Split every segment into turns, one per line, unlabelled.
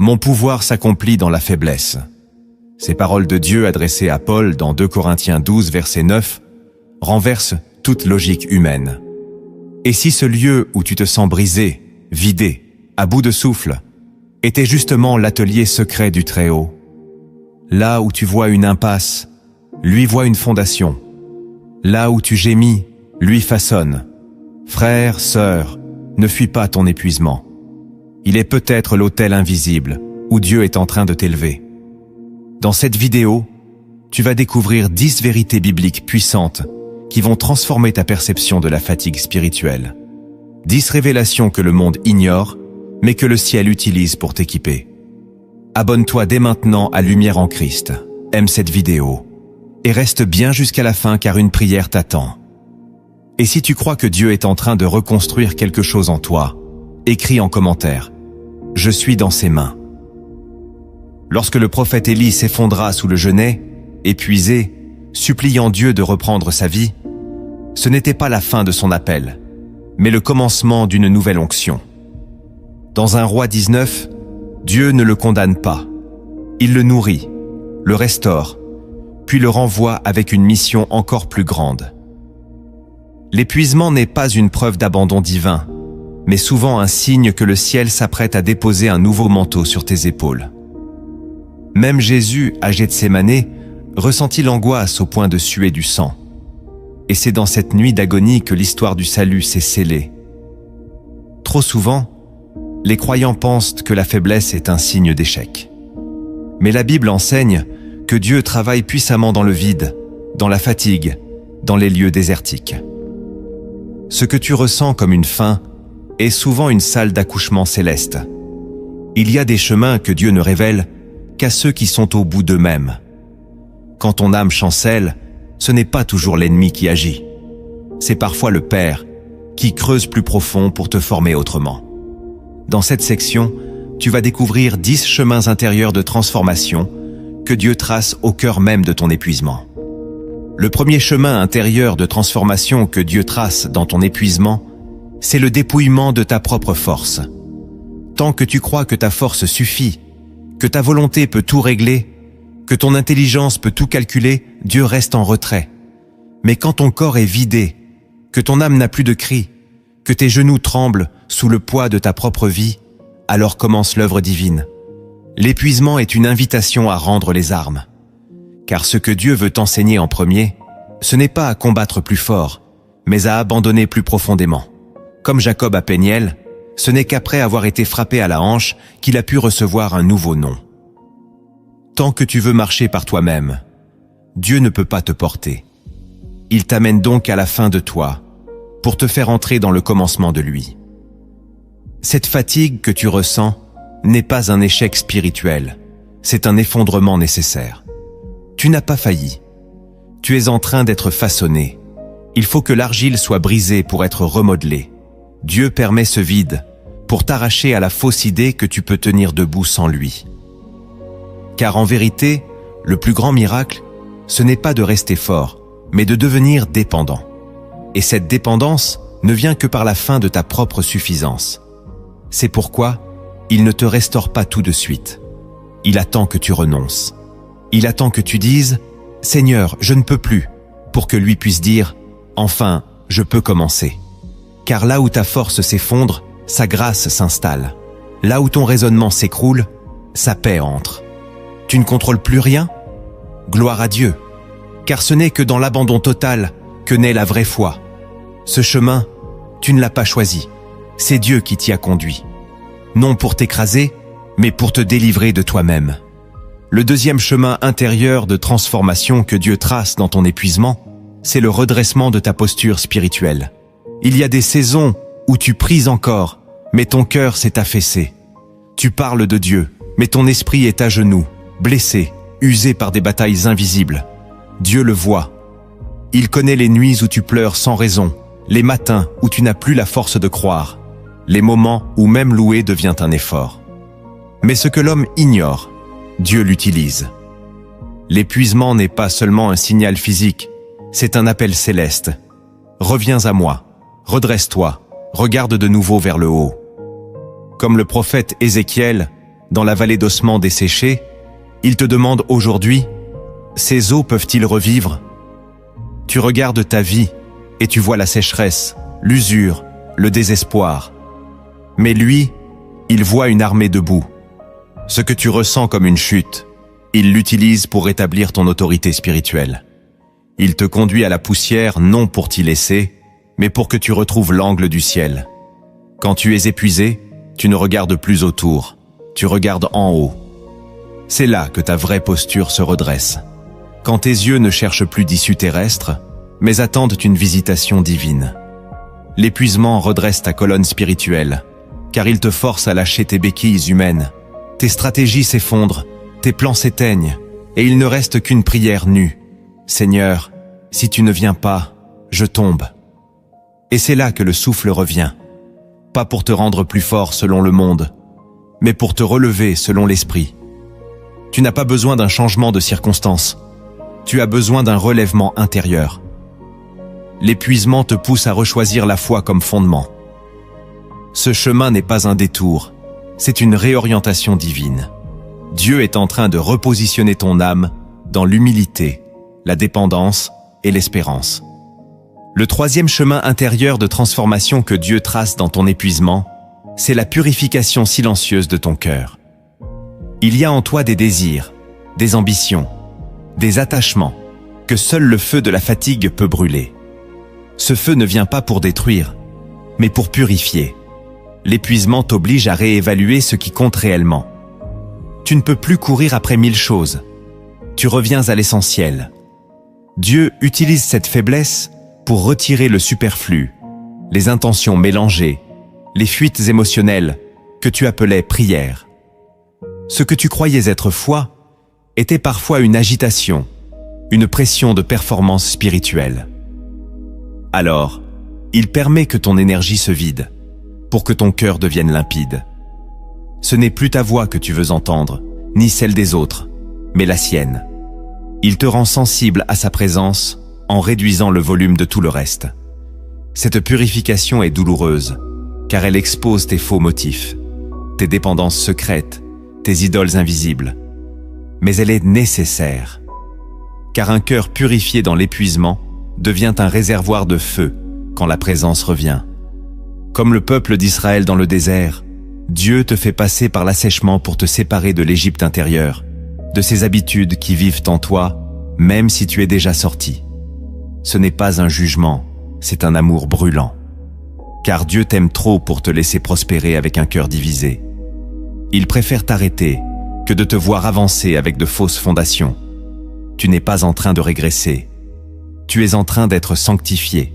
Mon pouvoir s'accomplit dans la faiblesse. Ces paroles de Dieu adressées à Paul dans 2 Corinthiens 12, verset 9, renversent toute logique humaine. Et si ce lieu où tu te sens brisé, vidé, à bout de souffle, était justement l'atelier secret du Très-Haut, là où tu vois une impasse, lui voit une fondation. Là où tu gémis, lui façonne. Frère, sœur, ne fuis pas ton épuisement. Il est peut-être l'autel invisible où Dieu est en train de t'élever. Dans cette vidéo, tu vas découvrir 10 vérités bibliques puissantes qui vont transformer ta perception de la fatigue spirituelle. 10 révélations que le monde ignore, mais que le ciel utilise pour t'équiper. Abonne-toi dès maintenant à Lumière en Christ. Aime cette vidéo. Et reste bien jusqu'à la fin car une prière t'attend. Et si tu crois que Dieu est en train de reconstruire quelque chose en toi, écris en commentaire « Je suis dans ses mains ». Lorsque le prophète Élie s'effondra sous le genêt, épuisé, suppliant Dieu de reprendre sa vie, ce n'était pas la fin de son appel, mais le commencement d'une nouvelle onction. Dans 1 Roi 19, Dieu ne le condamne pas. Il le nourrit, le restaure, puis le renvoie avec une mission encore plus grande. L'épuisement n'est pas une preuve d'abandon divin, mais souvent un signe que le ciel s'apprête à déposer un nouveau manteau sur tes épaules. Même Jésus, à Gethsémanée, ressentit l'angoisse au point de suer du sang. Et c'est dans cette nuit d'agonie que l'histoire du salut s'est scellée. Trop souvent, les croyants pensent que la faiblesse est un signe d'échec. Mais la Bible enseigne que Dieu travaille puissamment dans le vide, dans la fatigue, dans les lieux désertiques. Ce que tu ressens comme une faim est souvent une salle d'accouchement céleste. Il y a des chemins que Dieu ne révèle qu'à ceux qui sont au bout d'eux-mêmes. Quand ton âme chancelle, ce n'est pas toujours l'ennemi qui agit. C'est parfois le Père qui creuse plus profond pour te former autrement. Dans cette section, tu vas découvrir 10 chemins intérieurs de transformation que Dieu trace au cœur même de ton épuisement. Le premier chemin intérieur de transformation que Dieu trace dans ton épuisement, c'est le dépouillement de ta propre force. Tant que tu crois que ta force suffit, que ta volonté peut tout régler, que ton intelligence peut tout calculer, Dieu reste en retrait. Mais quand ton corps est vidé, que ton âme n'a plus de cri, que tes genoux tremblent sous le poids de ta propre vie, alors commence l'œuvre divine. L'épuisement est une invitation à rendre les armes. Car ce que Dieu veut t'enseigner en premier, ce n'est pas à combattre plus fort, mais à abandonner plus profondément. Comme Jacob à Péniel, ce n'est qu'après avoir été frappé à la hanche qu'il a pu recevoir un nouveau nom. Tant que tu veux marcher par toi-même, Dieu ne peut pas te porter. Il t'amène donc à la fin de toi, pour te faire entrer dans le commencement de lui. Cette fatigue que tu ressens n'est pas un échec spirituel, c'est un effondrement nécessaire. Tu n'as pas failli. Tu es en train d'être façonné. Il faut que l'argile soit brisée pour être remodelée. Dieu permet ce vide pour t'arracher à la fausse idée que tu peux tenir debout sans lui. Car en vérité, le plus grand miracle, ce n'est pas de rester fort, mais de devenir dépendant. Et cette dépendance ne vient que par la fin de ta propre suffisance. C'est pourquoi il ne te restaure pas tout de suite. Il attend que tu renonces. Il attend que tu dises « Seigneur, je ne peux plus », pour que lui puisse dire « Enfin, je peux commencer ». Car là où ta force s'effondre, sa grâce s'installe. Là où ton raisonnement s'écroule, sa paix entre. Tu ne contrôles plus rien? Gloire à Dieu. Car ce n'est que dans l'abandon total que naît la vraie foi. Ce chemin, tu ne l'as pas choisi. C'est Dieu qui t'y a conduit. Non pour t'écraser, mais pour te délivrer de toi-même. Le deuxième chemin intérieur de transformation que Dieu trace dans ton épuisement, c'est le redressement de ta posture spirituelle. Il y a des saisons où tu pries encore, mais ton cœur s'est affaissé. Tu parles de Dieu, mais ton esprit est à genoux, blessé, usé par des batailles invisibles. Dieu le voit. Il connaît les nuits où tu pleures sans raison, les matins où tu n'as plus la force de croire, les moments où même louer devient un effort. Mais ce que l'homme ignore, Dieu l'utilise. L'épuisement n'est pas seulement un signal physique, c'est un appel céleste. Reviens à moi, redresse-toi, regarde de nouveau vers le haut. Comme le prophète Ézéchiel, dans la vallée d'ossements desséchés, il te demande aujourd'hui, ces eaux peuvent-ils revivre? Tu regardes ta vie et tu vois la sécheresse, l'usure, le désespoir. Mais lui, il voit une armée debout. Ce que tu ressens comme une chute, il l'utilise pour rétablir ton autorité spirituelle. Il te conduit à la poussière non pour t'y laisser, mais pour que tu retrouves l'angle du ciel. Quand tu es épuisé, tu ne regardes plus autour, tu regardes en haut. C'est là que ta vraie posture se redresse. Quand tes yeux ne cherchent plus d'issue terrestre, mais attendent une visitation divine. L'épuisement redresse ta colonne spirituelle, car il te force à lâcher tes béquilles humaines. Tes stratégies s'effondrent, tes plans s'éteignent, et il ne reste qu'une prière nue. Seigneur, si tu ne viens pas, je tombe. Et c'est là que le souffle revient. Pas pour te rendre plus fort selon le monde, mais pour te relever selon l'esprit. Tu n'as pas besoin d'un changement de circonstances. Tu as besoin d'un relèvement intérieur. L'épuisement te pousse à rechoisir la foi comme fondement. Ce chemin n'est pas un détour, c'est une réorientation divine. Dieu est en train de repositionner ton âme dans l'humilité, la dépendance et l'espérance. Le troisième chemin intérieur de transformation que Dieu trace dans ton épuisement, c'est la purification silencieuse de ton cœur. Il y a en toi des désirs, des ambitions, des attachements que seul le feu de la fatigue peut brûler. Ce feu ne vient pas pour détruire, mais pour purifier. L'épuisement t'oblige à réévaluer ce qui compte réellement. Tu ne peux plus courir après 1000 choses. Tu reviens à l'essentiel. Dieu utilise cette faiblesse pour retirer le superflu, les intentions mélangées, les fuites émotionnelles que tu appelais prière. Ce que tu croyais être foi était parfois une agitation, une pression de performance spirituelle. Alors, il permet que ton énergie se vide, pour que ton cœur devienne limpide. Ce n'est plus ta voix que tu veux entendre, ni celle des autres, mais la sienne. Il te rend sensible à sa présence en réduisant le volume de tout le reste. Cette purification est douloureuse, car elle expose tes faux motifs, tes dépendances secrètes, tes idoles invisibles. Mais elle est nécessaire, car un cœur purifié dans l'épuisement devient un réservoir de feu quand la présence revient. Comme le peuple d'Israël dans le désert, Dieu te fait passer par l'assèchement pour te séparer de l'Égypte intérieure, de ces habitudes qui vivent en toi, même si tu es déjà sorti. Ce n'est pas un jugement, c'est un amour brûlant. Car Dieu t'aime trop pour te laisser prospérer avec un cœur divisé. Il préfère t'arrêter que de te voir avancer avec de fausses fondations. Tu n'es pas en train de régresser. Tu es en train d'être sanctifié.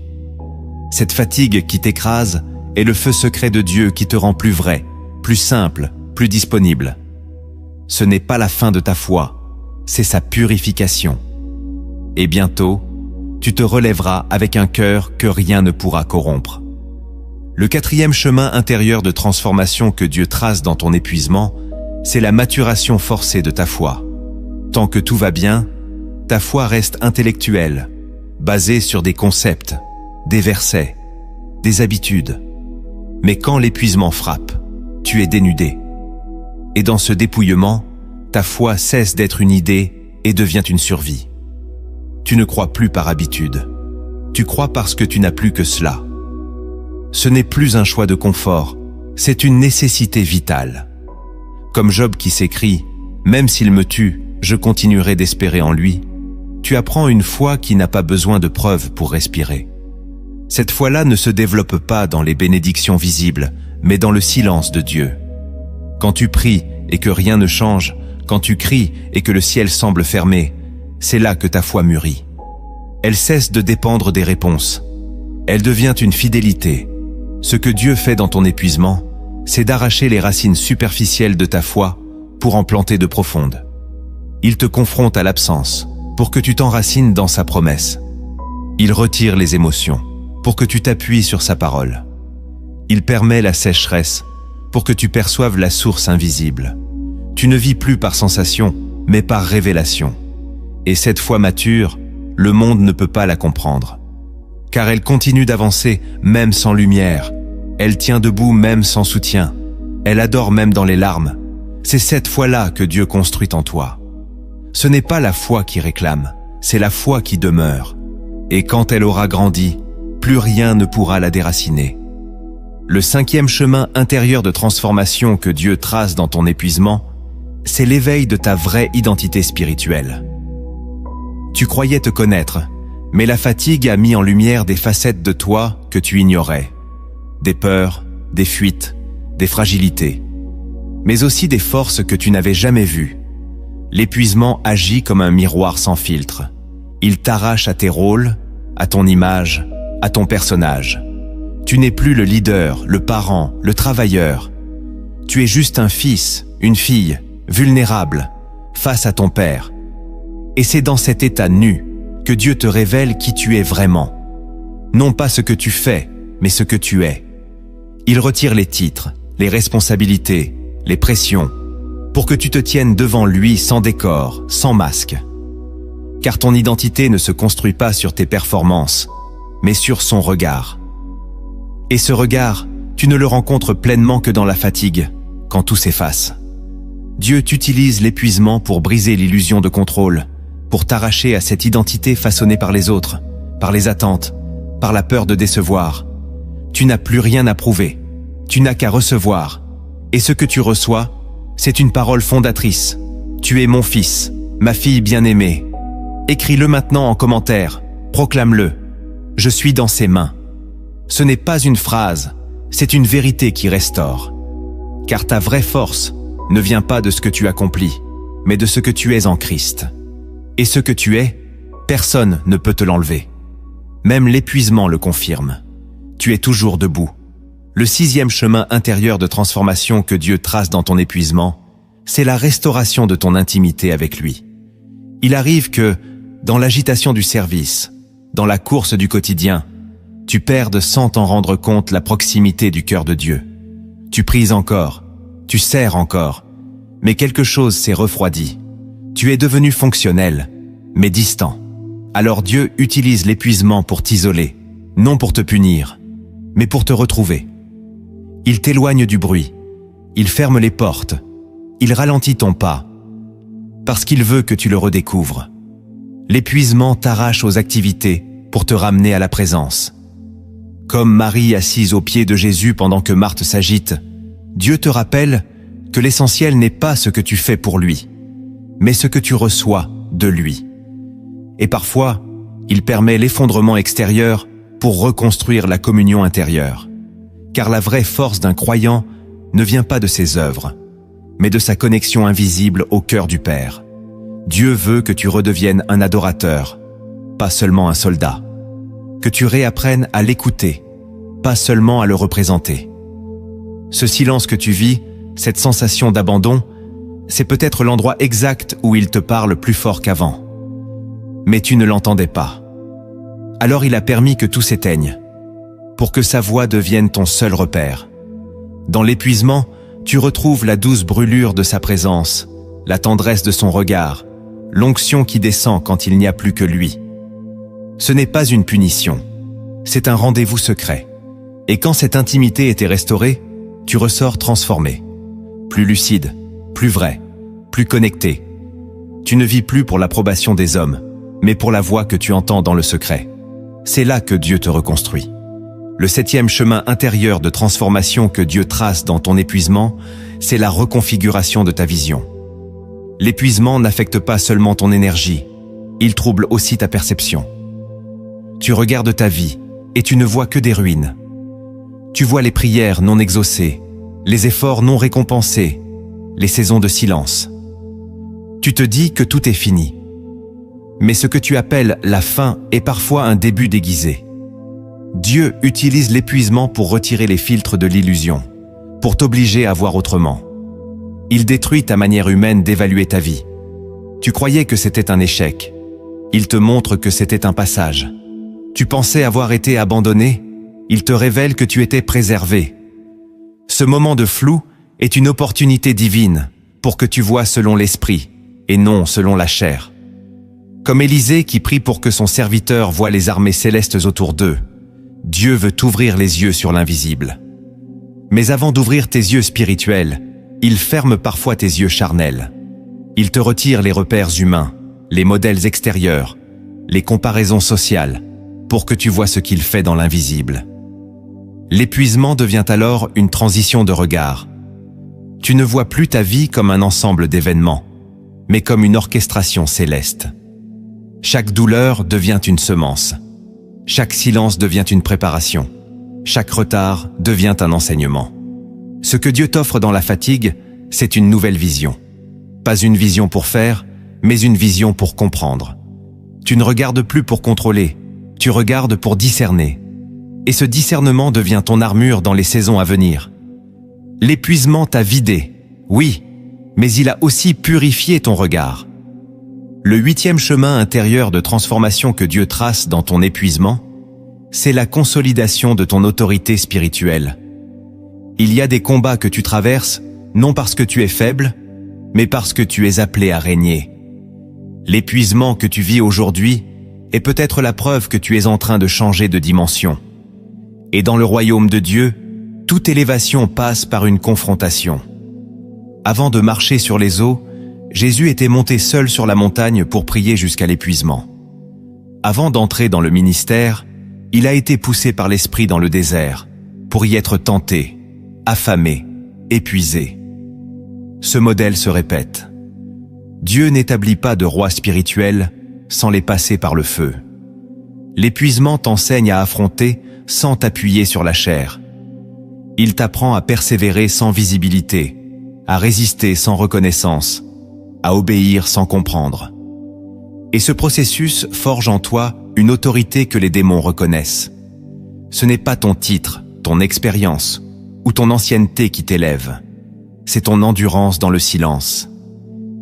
Cette fatigue qui t'écrase est le feu secret de Dieu qui te rend plus vrai, plus simple, plus disponible. Ce n'est pas la fin de ta foi, c'est sa purification. Et bientôt, tu te relèveras avec un cœur que rien ne pourra corrompre. Le quatrième chemin intérieur de transformation que Dieu trace dans ton épuisement, c'est la maturation forcée de ta foi. Tant que tout va bien, ta foi reste intellectuelle, basée sur des concepts, des versets, des habitudes. Mais quand l'épuisement frappe, tu es dénudé. Et dans ce dépouillement, ta foi cesse d'être une idée et devient une survie. Tu ne crois plus par habitude. Tu crois parce que tu n'as plus que cela. Ce n'est plus un choix de confort, c'est une nécessité vitale. Comme Job qui s'écrie « Même s'il me tue, je continuerai d'espérer en lui », tu apprends une foi qui n'a pas besoin de preuves pour respirer. Cette foi-là ne se développe pas dans les bénédictions visibles, mais dans le silence de Dieu. Quand tu pries et que rien ne change, quand tu cries et que le ciel semble fermé, c'est là que ta foi mûrit. Elle cesse de dépendre des réponses. Elle devient une fidélité. Ce que Dieu fait dans ton épuisement, c'est d'arracher les racines superficielles de ta foi pour en planter de profondes. Il te confronte à l'absence pour que tu t'enracines dans sa promesse. Il retire les émotions pour que tu t'appuies sur sa parole. Il permet la sécheresse pour que tu perçoives la source invisible. Tu ne vis plus par sensation, mais par révélation. Et cette foi mature, le monde ne peut pas la comprendre. Car elle continue d'avancer même sans lumière. Elle tient debout même sans soutien. Elle adore même dans les larmes. C'est cette foi-là que Dieu construit en toi. Ce n'est pas la foi qui réclame, c'est la foi qui demeure. Et quand elle aura grandi, plus rien ne pourra la déraciner. Le 5e chemin intérieur de transformation que Dieu trace dans ton épuisement, c'est l'éveil de ta vraie identité spirituelle. Tu croyais te connaître, mais la fatigue a mis en lumière des facettes de toi que tu ignorais. Des peurs, des fuites, des fragilités, mais aussi des forces que tu n'avais jamais vues. L'épuisement agit comme un miroir sans filtre. Il t'arrache à tes rôles, à ton image, à ton personnage. Tu n'es plus le leader, le parent, le travailleur. Tu es juste un fils, une fille, vulnérable, face à ton père. Et c'est dans cet état nu que Dieu te révèle qui tu es vraiment. Non pas ce que tu fais, mais ce que tu es. Il retire les titres, les responsabilités, les pressions, pour que tu te tiennes devant lui sans décor, sans masque. Car ton identité ne se construit pas sur tes performances, mais sur son regard. Et ce regard, tu ne le rencontres pleinement que dans la fatigue, quand tout s'efface. Dieu t'utilise l'épuisement pour briser l'illusion de contrôle, pour t'arracher à cette identité façonnée par les autres, par les attentes, par la peur de décevoir. Tu n'as plus rien à prouver, tu n'as qu'à recevoir. Et ce que tu reçois, c'est une parole fondatrice. Tu es mon fils, ma fille bien-aimée. Écris-le maintenant en commentaire, proclame-le. Je suis dans ses mains. Ce n'est pas une phrase, c'est une vérité qui restaure. Car ta vraie force ne vient pas de ce que tu accomplis, mais de ce que tu es en Christ. Et ce que tu es, personne ne peut te l'enlever. Même l'épuisement le confirme. Tu es toujours debout. Le 6e chemin intérieur de transformation que Dieu trace dans ton épuisement, c'est la restauration de ton intimité avec lui. Il arrive que, dans l'agitation du service, dans la course du quotidien, tu perdes sans t'en rendre compte la proximité du cœur de Dieu. Tu pries encore, tu sers encore, mais quelque chose s'est refroidi. Tu es devenu fonctionnel, mais distant. Alors Dieu utilise l'épuisement pour t'isoler, non pour te punir, mais pour te retrouver. Il t'éloigne du bruit, il ferme les portes, il ralentit ton pas, parce qu'il veut que tu le redécouvres. L'épuisement t'arrache aux activités pour te ramener à la présence. Comme Marie assise aux pieds de Jésus pendant que Marthe s'agite, Dieu te rappelle que l'essentiel n'est pas ce que tu fais pour lui, mais ce que tu reçois de lui. Et parfois, il permet l'effondrement extérieur pour reconstruire la communion intérieure. Car la vraie force d'un croyant ne vient pas de ses œuvres, mais de sa connexion invisible au cœur du Père. Dieu veut que tu redeviennes un adorateur, pas seulement un soldat. Que tu réapprennes à l'écouter, pas seulement à le représenter. Ce silence que tu vis, cette sensation d'abandon, c'est peut-être l'endroit exact où il te parle plus fort qu'avant. Mais tu ne l'entendais pas. Alors il a permis que tout s'éteigne, pour que sa voix devienne ton seul repère. Dans l'épuisement, tu retrouves la douce brûlure de sa présence, la tendresse de son regard, l'onction qui descend quand il n'y a plus que lui. Ce n'est pas une punition, c'est un rendez-vous secret. Et quand cette intimité était restaurée, tu ressors transformé, plus lucide, plus vrai, plus connecté. Tu ne vis plus pour l'approbation des hommes, mais pour la voix que tu entends dans le secret. C'est là que Dieu te reconstruit. Le 7e chemin intérieur de transformation que Dieu trace dans ton épuisement, c'est la reconfiguration de ta vision. L'épuisement n'affecte pas seulement ton énergie, il trouble aussi ta perception. Tu regardes ta vie et tu ne vois que des ruines. Tu vois les prières non exaucées, les efforts non récompensés, les saisons de silence. Tu te dis que tout est fini. Mais ce que tu appelles la fin est parfois un début déguisé. Dieu utilise l'épuisement pour retirer les filtres de l'illusion, pour t'obliger à voir autrement. Il détruit ta manière humaine d'évaluer ta vie. Tu croyais que c'était un échec. Il te montre que c'était un passage. Tu pensais avoir été abandonné. Il te révèle que tu étais préservé. Ce moment de flou est une opportunité divine pour que tu vois selon l'esprit et non selon la chair. Comme Élisée qui prie pour que son serviteur voie les armées célestes autour d'eux, Dieu veut t'ouvrir les yeux sur l'invisible. Mais avant d'ouvrir tes yeux spirituels, il ferme parfois tes yeux charnels. Il te retire les repères humains, les modèles extérieurs, les comparaisons sociales, pour que tu vois ce qu'il fait dans l'invisible. L'épuisement devient alors une transition de regard. Tu ne vois plus ta vie comme un ensemble d'événements, mais comme une orchestration céleste. Chaque douleur devient une semence. Chaque silence devient une préparation. Chaque retard devient un enseignement. Ce que Dieu t'offre dans la fatigue, c'est une nouvelle vision. Pas une vision pour faire, mais une vision pour comprendre. Tu ne regardes plus pour contrôler, tu regardes pour discerner. Et ce discernement devient ton armure dans les saisons à venir. L'épuisement t'a vidé, oui, mais il a aussi purifié ton regard. Le 8e chemin intérieur de transformation que Dieu trace dans ton épuisement, c'est la consolidation de ton autorité spirituelle. Il y a des combats que tu traverses, non parce que tu es faible, mais parce que tu es appelé à régner. L'épuisement que tu vis aujourd'hui est peut-être la preuve que tu es en train de changer de dimension. Et dans le royaume de Dieu, toute élévation passe par une confrontation. Avant de marcher sur les eaux, Jésus était monté seul sur la montagne pour prier jusqu'à l'épuisement. Avant d'entrer dans le ministère, il a été poussé par l'Esprit dans le désert, pour y être tenté, affamé, épuisé. Ce modèle se répète. Dieu n'établit pas de rois spirituels sans les passer par le feu. L'épuisement t'enseigne à affronter sans t'appuyer sur la chair. Il t'apprend à persévérer sans visibilité, à résister sans reconnaissance, à obéir sans comprendre. Et ce processus forge en toi une autorité que les démons reconnaissent. Ce n'est pas ton titre, ton expérience ou ton ancienneté qui t'élève. C'est ton endurance dans le silence.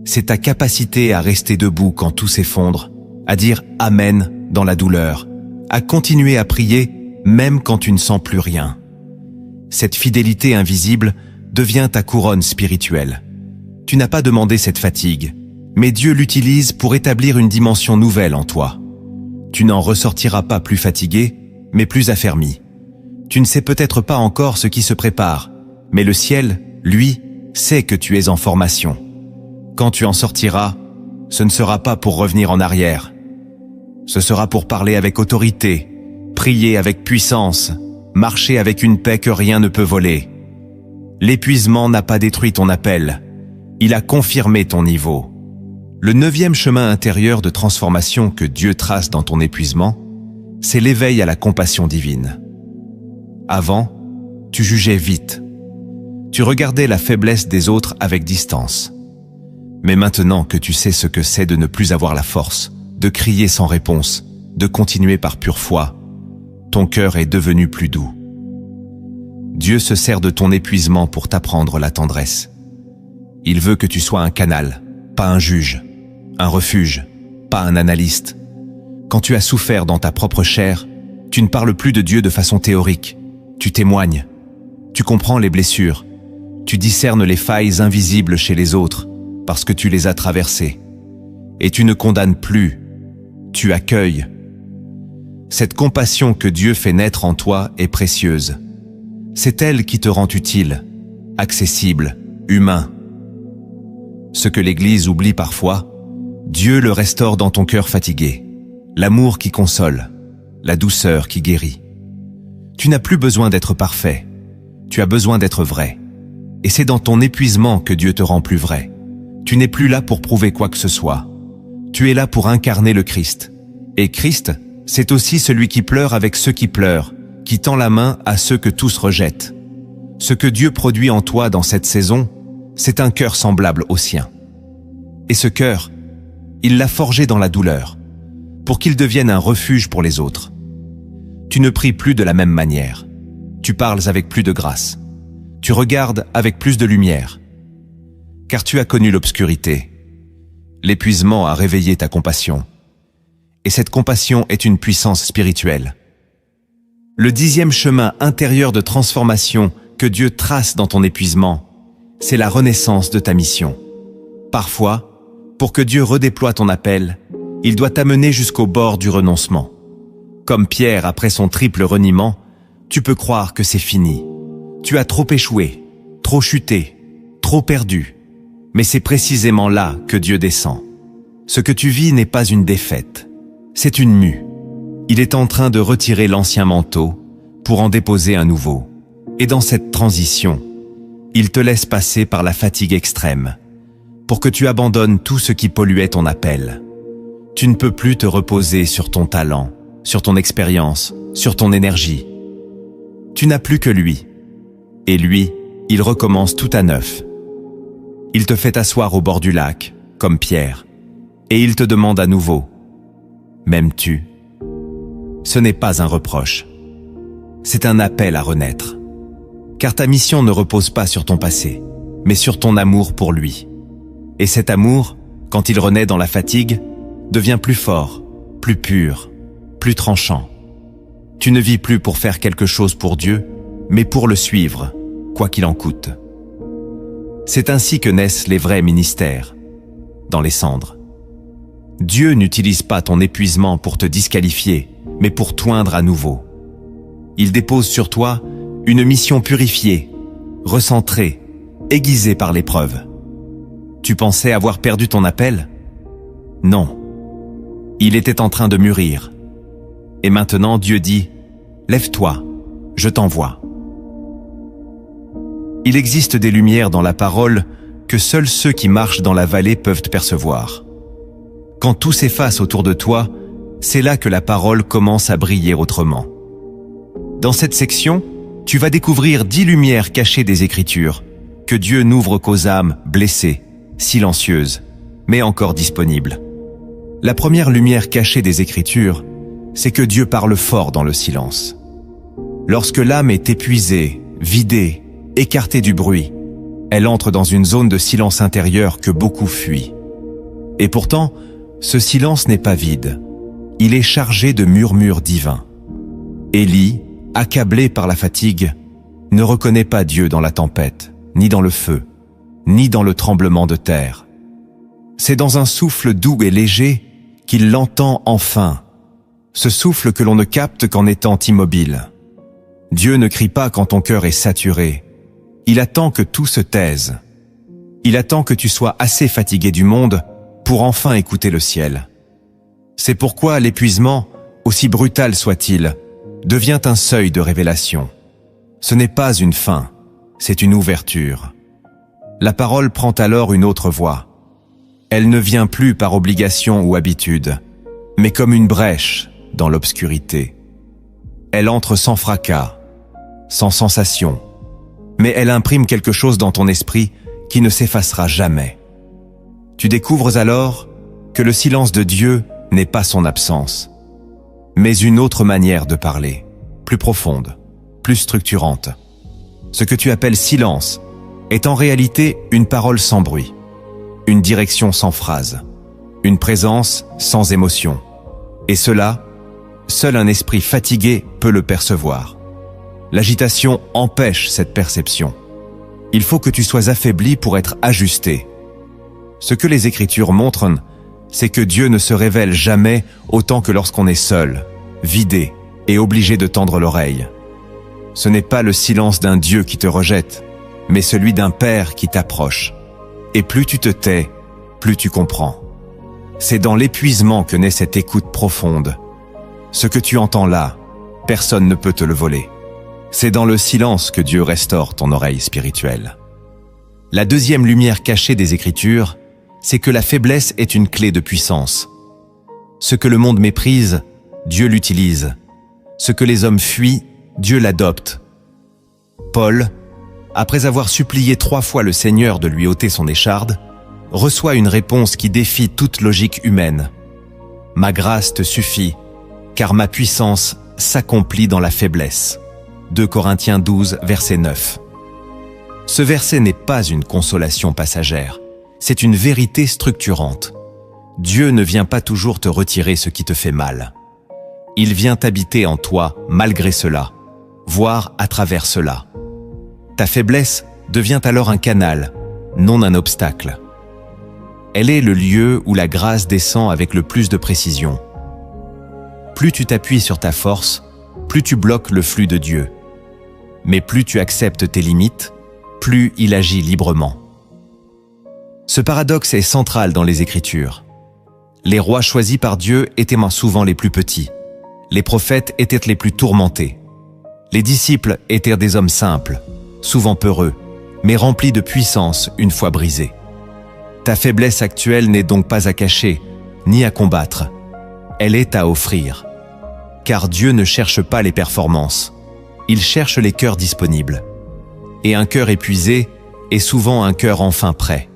C'est ta capacité à rester debout quand tout s'effondre, à dire « Amen » dans la douleur, à continuer à prier même quand tu ne sens plus rien. Cette fidélité invisible devient ta couronne spirituelle. Tu n'as pas demandé cette fatigue, mais Dieu l'utilise pour établir une dimension nouvelle en toi. Tu n'en ressortiras pas plus fatigué, mais plus affermi. Tu ne sais peut-être pas encore ce qui se prépare, mais le ciel, lui, sait que tu es en formation. Quand tu en sortiras, ce ne sera pas pour revenir en arrière. Ce sera pour parler avec autorité, prier avec puissance, marcher avec une paix que rien ne peut voler. L'épuisement n'a pas détruit ton appel, il a confirmé ton niveau. Le 9e chemin intérieur de transformation que Dieu trace dans ton épuisement, c'est l'éveil à la compassion divine. Avant, tu jugeais vite. Tu regardais la faiblesse des autres avec distance. Mais maintenant que tu sais ce que c'est de ne plus avoir la force, de crier sans réponse, de continuer par pure foi, ton cœur est devenu plus doux. Dieu se sert de ton épuisement pour t'apprendre la tendresse. Il veut que tu sois un canal, pas un juge, un refuge, pas un analyste. Quand tu as souffert dans ta propre chair, tu ne parles plus de Dieu de façon théorique. Tu témoignes, tu comprends les blessures, tu discernes les failles invisibles chez les autres parce que tu les as traversées. Et tu ne condamnes plus, tu accueilles. Cette compassion que Dieu fait naître en toi est précieuse. C'est elle qui te rend utile, accessible, humain. Ce que l'Église oublie parfois, Dieu le restaure dans ton cœur fatigué. L'amour qui console, la douceur qui guérit. Tu n'as plus besoin d'être parfait, tu as besoin d'être vrai. Et c'est dans ton épuisement que Dieu te rend plus vrai. Tu n'es plus là pour prouver quoi que ce soit. Tu es là pour incarner le Christ. Et Christ, c'est aussi celui qui pleure avec ceux qui pleurent, qui tend la main à ceux que tous rejettent. Ce que Dieu produit en toi dans cette saison, c'est un cœur semblable au sien. Et ce cœur, il l'a forgé dans la douleur, pour qu'il devienne un refuge pour les autres. Tu ne pries plus de la même manière. Tu parles avec plus de grâce. Tu regardes avec plus de lumière. Car tu as connu l'obscurité. L'épuisement a réveillé ta compassion. Et cette compassion est une puissance spirituelle. Le 10e chemin intérieur de transformation que Dieu trace dans ton épuisement, c'est la renaissance de ta mission. Parfois, pour que Dieu redéploie ton appel, il doit t'amener jusqu'au bord du renoncement. Comme Pierre après son triple reniement, tu peux croire que c'est fini. Tu as trop échoué, trop chuté, trop perdu. Mais c'est précisément là que Dieu descend. Ce que tu vis n'est pas une défaite, c'est une mue. Il est en train de retirer l'ancien manteau pour en déposer un nouveau. Et dans cette transition, il te laisse passer par la fatigue extrême, pour que tu abandonnes tout ce qui polluait ton appel. Tu ne peux plus te reposer sur ton talent, sur ton expérience, sur ton énergie. Tu n'as plus que lui. Et lui, il recommence tout à neuf. Il te fait asseoir au bord du lac, comme Pierre, et il te demande à nouveau, « M'aimes-tu » Ce n'est pas un reproche. C'est un appel à renaître. Car ta mission ne repose pas sur ton passé, mais sur ton amour pour lui. Et cet amour, quand il renaît dans la fatigue, devient plus fort, plus pur, plus tranchant. Tu ne vis plus pour faire quelque chose pour Dieu, mais pour le suivre, quoi qu'il en coûte. C'est ainsi que naissent les vrais ministères, dans les cendres. Dieu n'utilise pas ton épuisement pour te disqualifier, mais pour t'oindre à nouveau. Il dépose sur toi une mission purifiée, recentrée, aiguisée par l'épreuve. Tu pensais avoir perdu ton appel? Non. Il était en train de mûrir. Et maintenant Dieu dit, « Lève-toi, je t'envoie. » Il existe des lumières dans la parole que seuls ceux qui marchent dans la vallée peuvent percevoir. Quand tout s'efface autour de toi, c'est là que la parole commence à briller autrement. Dans cette section, tu vas découvrir 10 lumières cachées des Écritures, que Dieu n'ouvre qu'aux âmes blessées, silencieuses, mais encore disponibles. La première lumière cachée des Écritures, c'est que Dieu parle fort dans le silence. Lorsque l'âme est épuisée, vidée, écartée du bruit, elle entre dans une zone de silence intérieur que beaucoup fuient. Et pourtant, ce silence n'est pas vide. Il est chargé de murmures divins. Élie, accablé par la fatigue, ne reconnaît pas Dieu dans la tempête, ni dans le feu, ni dans le tremblement de terre. C'est dans un souffle doux et léger qu'il l'entend enfin, ce souffle que l'on ne capte qu'en étant immobile. Dieu ne crie pas quand ton cœur est saturé. Il attend que tout se taise. Il attend que tu sois assez fatigué du monde pour enfin écouter le ciel. C'est pourquoi l'épuisement, aussi brutal soit-il, devient un seuil de révélation. Ce n'est pas une fin, c'est une ouverture. La parole prend alors une autre voie. Elle ne vient plus par obligation ou habitude, mais comme une brèche dans l'obscurité. Elle entre sans fracas, sans sensation, mais elle imprime quelque chose dans ton esprit qui ne s'effacera jamais. Tu découvres alors que le silence de Dieu n'est pas son absence, mais une autre manière de parler, plus profonde, plus structurante. Ce que tu appelles silence est en réalité une parole sans bruit, une direction sans phrase, une présence sans émotion. Et cela, seul un esprit fatigué peut le percevoir. L'agitation empêche cette perception. Il faut que tu sois affaibli pour être ajusté. Ce que les Écritures montrent, c'est que Dieu ne se révèle jamais autant que lorsqu'on est seul, vidé et obligé de tendre l'oreille. Ce n'est pas le silence d'un Dieu qui te rejette, mais celui d'un Père qui t'approche. Et plus tu te tais, plus tu comprends. C'est dans l'épuisement que naît cette écoute profonde. Ce que tu entends là, personne ne peut te le voler. C'est dans le silence que Dieu restaure ton oreille spirituelle. La deuxième lumière cachée des Écritures, c'est que la faiblesse est une clé de puissance. Ce que le monde méprise, Dieu l'utilise. Ce que les hommes fuient, Dieu l'adopte. Paul, après avoir supplié 3 fois le Seigneur de lui ôter son écharde, reçoit une réponse qui défie toute logique humaine. « Ma grâce te suffit, car ma puissance s'accomplit dans la faiblesse. » 2 Corinthiens 12, verset 9. Ce verset n'est pas une consolation passagère, c'est une vérité structurante. Dieu ne vient pas toujours te retirer ce qui te fait mal. Il vient habiter en toi malgré cela, voire à travers cela. Ta faiblesse devient alors un canal, non un obstacle. Elle est le lieu où la grâce descend avec le plus de précision. Plus tu t'appuies sur ta force, plus tu bloques le flux de Dieu. Mais plus tu acceptes tes limites, plus il agit librement. Ce paradoxe est central dans les Écritures. Les rois choisis par Dieu étaient souvent les plus petits. Les prophètes étaient les plus tourmentés. Les disciples étaient des hommes simples, souvent peureux, mais remplis de puissance une fois brisés. Ta faiblesse actuelle n'est donc pas à cacher, ni à combattre. Elle est à offrir. Car Dieu ne cherche pas les performances. Il cherche les cœurs disponibles. Et un cœur épuisé est souvent un cœur enfin prêt.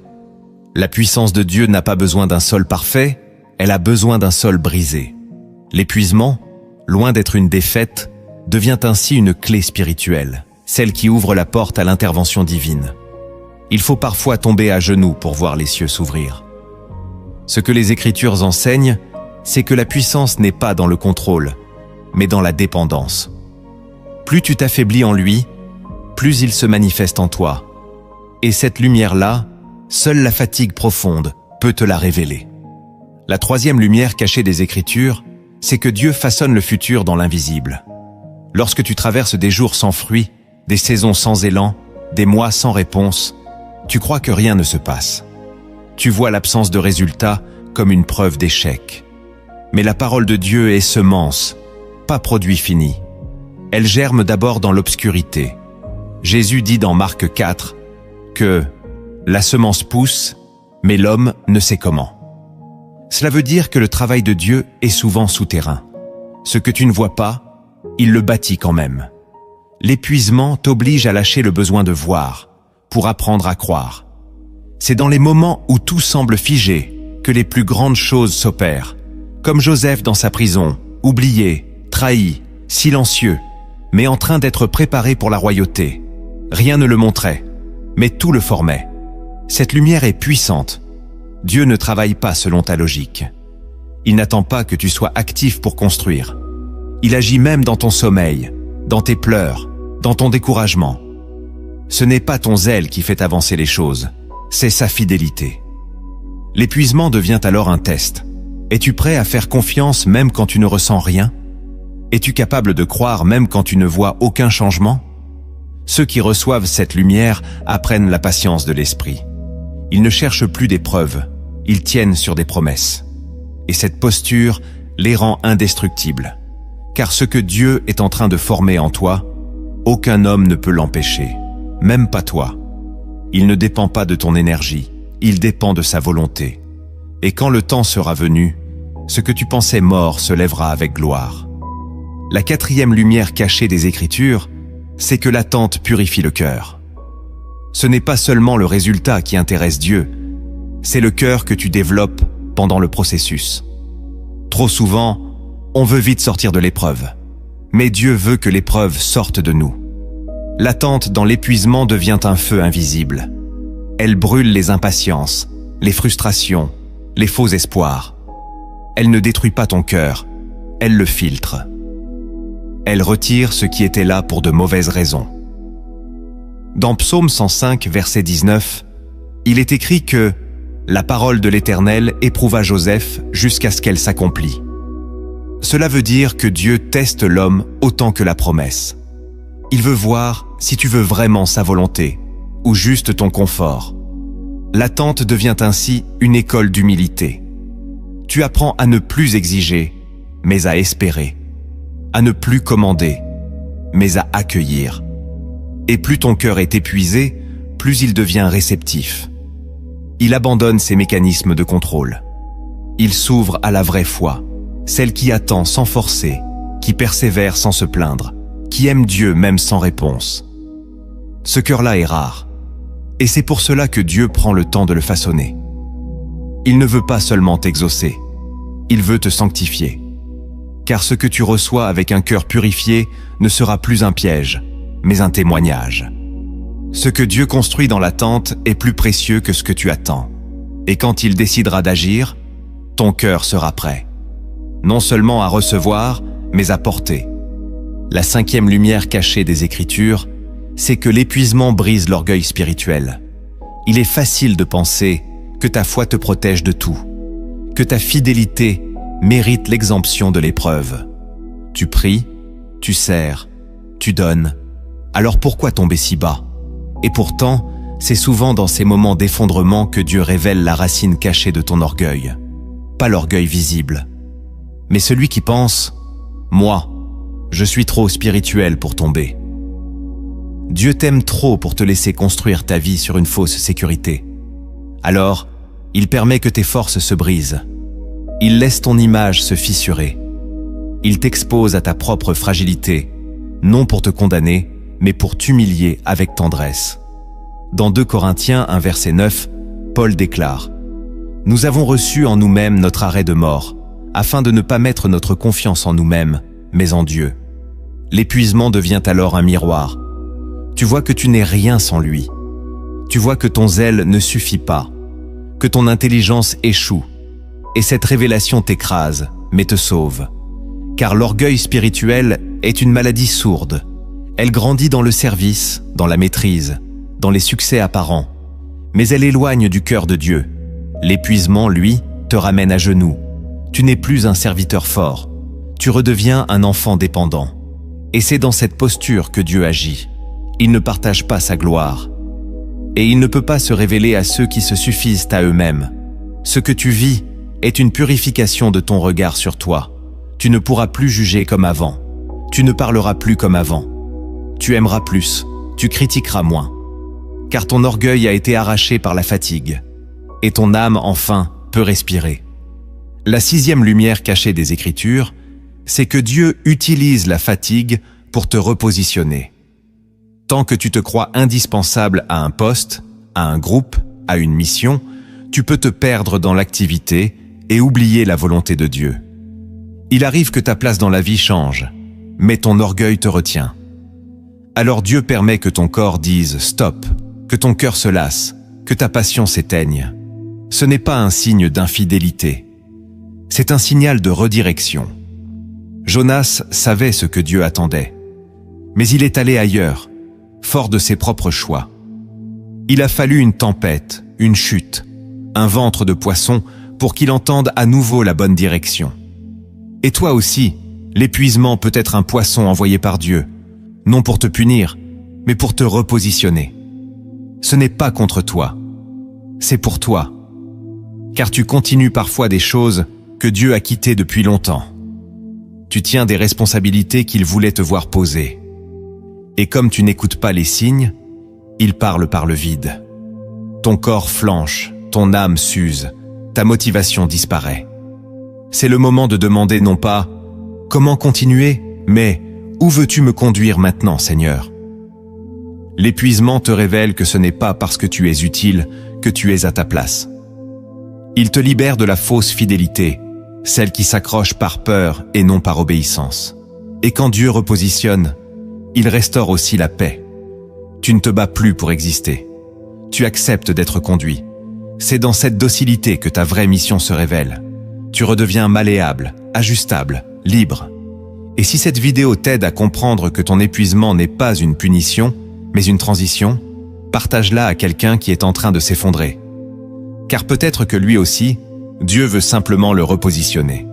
La puissance de Dieu n'a pas besoin d'un sol parfait, elle a besoin d'un sol brisé. L'épuisement, loin d'être une défaite, devient ainsi une clé spirituelle, celle qui ouvre la porte à l'intervention divine. Il faut parfois tomber à genoux pour voir les cieux s'ouvrir. Ce que les Écritures enseignent, c'est que la puissance n'est pas dans le contrôle, mais dans la dépendance. Plus tu t'affaiblis en lui, plus il se manifeste en toi. Et cette lumière-là, seule la fatigue profonde peut te la révéler. La troisième lumière cachée des Écritures, c'est que Dieu façonne le futur dans l'invisible. Lorsque tu traverses des jours sans fruits, des saisons sans élan, des mois sans réponse, tu crois que rien ne se passe. Tu vois l'absence de résultats comme une preuve d'échec. Mais la parole de Dieu est semence, pas produit fini. Elle germe d'abord dans l'obscurité. Jésus dit dans Marc 4 que la semence pousse, mais l'homme ne sait comment. Cela veut dire que le travail de Dieu est souvent souterrain. Ce que tu ne vois pas, il le bâtit quand même. L'épuisement t'oblige à lâcher le besoin de voir, pour apprendre à croire. C'est dans les moments où tout semble figé que les plus grandes choses s'opèrent. Comme Joseph dans sa prison, oublié, trahi, silencieux, mais en train d'être préparé pour la royauté. Rien ne le montrait, mais tout le formait. Cette lumière est puissante. Dieu ne travaille pas selon ta logique. Il n'attend pas que tu sois actif pour construire. Il agit même dans ton sommeil, dans tes pleurs, dans ton découragement. Ce n'est pas ton zèle qui fait avancer les choses, c'est sa fidélité. L'épuisement devient alors un test. Es-tu prêt à faire confiance même quand tu ne ressens rien? Es-tu capable de croire même quand tu ne vois aucun changement? Ceux qui reçoivent cette lumière apprennent la patience de l'esprit. Ils ne cherchent plus des preuves, ils tiennent sur des promesses. Et cette posture les rend indestructibles. Car ce que Dieu est en train de former en toi, aucun homme ne peut l'empêcher, même pas toi. Il ne dépend pas de ton énergie, il dépend de sa volonté. Et quand le temps sera venu, ce que tu pensais mort se lèvera avec gloire. La quatrième lumière cachée des Écritures, c'est que l'attente purifie le cœur. Ce n'est pas seulement le résultat qui intéresse Dieu, c'est le cœur que tu développes pendant le processus. Trop souvent, on veut vite sortir de l'épreuve, mais Dieu veut que l'épreuve sorte de nous. L'attente dans l'épuisement devient un feu invisible. Elle brûle les impatiences, les frustrations, les faux espoirs. Elle ne détruit pas ton cœur, elle le filtre. Elle retire ce qui était là pour de mauvaises raisons. Dans Psaume 105, verset 19, il est écrit que « La parole de l'Éternel éprouva Joseph jusqu'à ce qu'elle s'accomplît ». Cela veut dire que Dieu teste l'homme autant que la promesse. Il veut voir si tu veux vraiment sa volonté ou juste ton confort. L'attente devient ainsi une école d'humilité. Tu apprends à ne plus exiger, mais à espérer, à ne plus commander, mais à accueillir. Et plus ton cœur est épuisé, plus il devient réceptif. Il abandonne ses mécanismes de contrôle. Il s'ouvre à la vraie foi, celle qui attend sans forcer, qui persévère sans se plaindre, qui aime Dieu même sans réponse. Ce cœur-là est rare, et c'est pour cela que Dieu prend le temps de le façonner. Il ne veut pas seulement t'exaucer, il veut te sanctifier. Car ce que tu reçois avec un cœur purifié ne sera plus un piège, mais un témoignage. Ce que Dieu construit dans l'attente est plus précieux que ce que tu attends. Et quand il décidera d'agir, ton cœur sera prêt. Non seulement à recevoir, mais à porter. La cinquième lumière cachée des Écritures, c'est que l'épuisement brise l'orgueil spirituel. Il est facile de penser que ta foi te protège de tout, que ta fidélité mérite l'exemption de l'épreuve. Tu pries, tu sers, tu donnes. Alors pourquoi tomber si bas? Et pourtant, c'est souvent dans ces moments d'effondrement que Dieu révèle la racine cachée de ton orgueil. Pas l'orgueil visible, mais celui qui pense « Moi, je suis trop spirituel pour tomber ». Dieu t'aime trop pour te laisser construire ta vie sur une fausse sécurité. Alors, il permet que tes forces se brisent. Il laisse ton image se fissurer. Il t'expose à ta propre fragilité, non pour te condamner, mais pour t'humilier avec tendresse. Dans 2 Corinthiens 1 verset 9, Paul déclare « Nous avons reçu en nous-mêmes notre arrêt de mort, afin de ne pas mettre notre confiance en nous-mêmes, mais en Dieu. L'épuisement devient alors un miroir. Tu vois que tu n'es rien sans lui. Tu vois que ton zèle ne suffit pas, que ton intelligence échoue. Et cette révélation t'écrase, mais te sauve. Car l'orgueil spirituel est une maladie sourde. Elle grandit dans le service, dans la maîtrise, dans les succès apparents. Mais elle éloigne du cœur de Dieu. L'épuisement, lui, te ramène à genoux. Tu n'es plus un serviteur fort. Tu redeviens un enfant dépendant. Et c'est dans cette posture que Dieu agit. Il ne partage pas sa gloire. Et il ne peut pas se révéler à ceux qui se suffisent à eux-mêmes. Ce que tu vis est une purification de ton regard sur toi. Tu ne pourras plus juger comme avant. Tu ne parleras plus comme avant. Tu aimeras plus. Tu critiqueras moins. Car ton orgueil a été arraché par la fatigue. Et ton âme, enfin, peut respirer. La 6e lumière cachée des Écritures, c'est que Dieu utilise la fatigue pour te repositionner. Tant que tu te crois indispensable à un poste, à un groupe, à une mission, tu peux te perdre dans l'activité et oublier la volonté de Dieu. Il arrive que ta place dans la vie change, mais ton orgueil te retient. Alors Dieu permet que ton corps dise « stop », que ton cœur se lasse, que ta passion s'éteigne. Ce n'est pas un signe d'infidélité. C'est un signal de redirection. Jonas savait ce que Dieu attendait, mais il est allé ailleurs, fort de ses propres choix. Il a fallu une tempête, une chute, un ventre de poisson pour qu'il entende à nouveau la bonne direction. Et toi aussi, l'épuisement peut être un poisson envoyé par Dieu, non pour te punir, mais pour te repositionner. Ce n'est pas contre toi, c'est pour toi, car tu continues parfois des choses que Dieu a quittées depuis longtemps. Tu tiens des responsabilités qu'il voulait te voir poser. Et comme tu n'écoutes pas les signes, il parle par le vide. Ton corps flanche, ton âme s'use, ta motivation disparaît. C'est le moment de demander non pas « Comment continuer ?», mais « Où veux-tu me conduire maintenant, Seigneur ?» L'épuisement te révèle que ce n'est pas parce que tu es utile que tu es à ta place. Il te libère de la fausse fidélité, celle qui s'accroche par peur et non par obéissance. Et quand Dieu repositionne, il restaure aussi la paix. Tu ne te bats plus pour exister. Tu acceptes d'être conduit. C'est dans cette docilité que ta vraie mission se révèle. Tu redeviens malléable, ajustable, libre. Et si cette vidéo t'aide à comprendre que ton épuisement n'est pas une punition, mais une transition, partage-la à quelqu'un qui est en train de s'effondrer. Car peut-être que lui aussi, Dieu veut simplement le repositionner.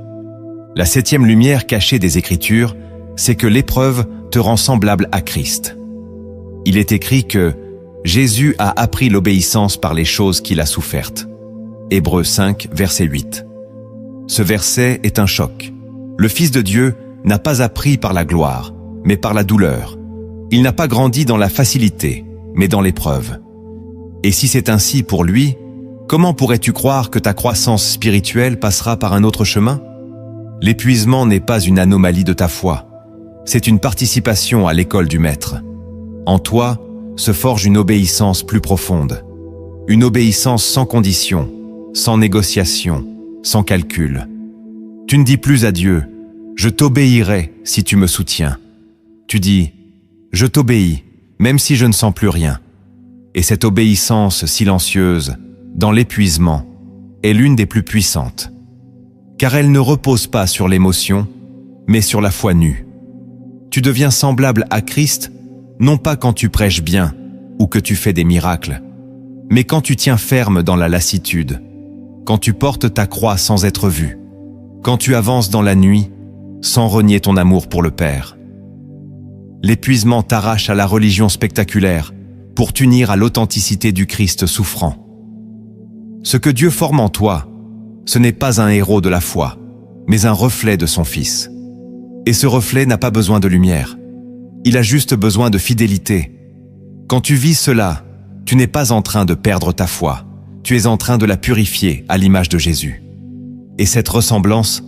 La 7e lumière cachée des Écritures, c'est que l'épreuve te rend semblable à Christ. Il est écrit que Jésus a appris l'obéissance par les choses qu'il a souffertes. Hébreux 5, verset 8. Ce verset est un choc. Le Fils de Dieu n'a pas appris par la gloire, mais par la douleur. Il n'a pas grandi dans la facilité, mais dans l'épreuve. Et si c'est ainsi pour lui, comment pourrais-tu croire que ta croissance spirituelle passera par un autre chemin? L'épuisement n'est pas une anomalie de ta foi. C'est une participation à l'école du Maître. En toi se forge une obéissance plus profonde. Une obéissance sans condition, sans négociation, sans calcul. Tu ne dis plus à Dieu « Je t'obéirai si tu me soutiens ». Tu dis « Je t'obéis, même si je ne sens plus rien ». Et cette obéissance silencieuse, dans l'épuisement, est l'une des plus puissantes. Car elle ne repose pas sur l'émotion, mais sur la foi nue. Tu deviens semblable à Christ, non pas quand tu prêches bien ou que tu fais des miracles, mais quand tu tiens ferme dans la lassitude, quand tu portes ta croix sans être vu, quand tu avances dans la nuit sans renier ton amour pour le Père. L'épuisement t'arrache à la religion spectaculaire, pour t'unir à l'authenticité du Christ souffrant. Ce que Dieu forme en toi, ce n'est pas un héros de la foi, mais un reflet de son Fils. Et ce reflet n'a pas besoin de lumière. Il a juste besoin de fidélité. Quand tu vis cela, tu n'es pas en train de perdre ta foi. Tu es en train de la purifier à l'image de Jésus. Et cette ressemblance,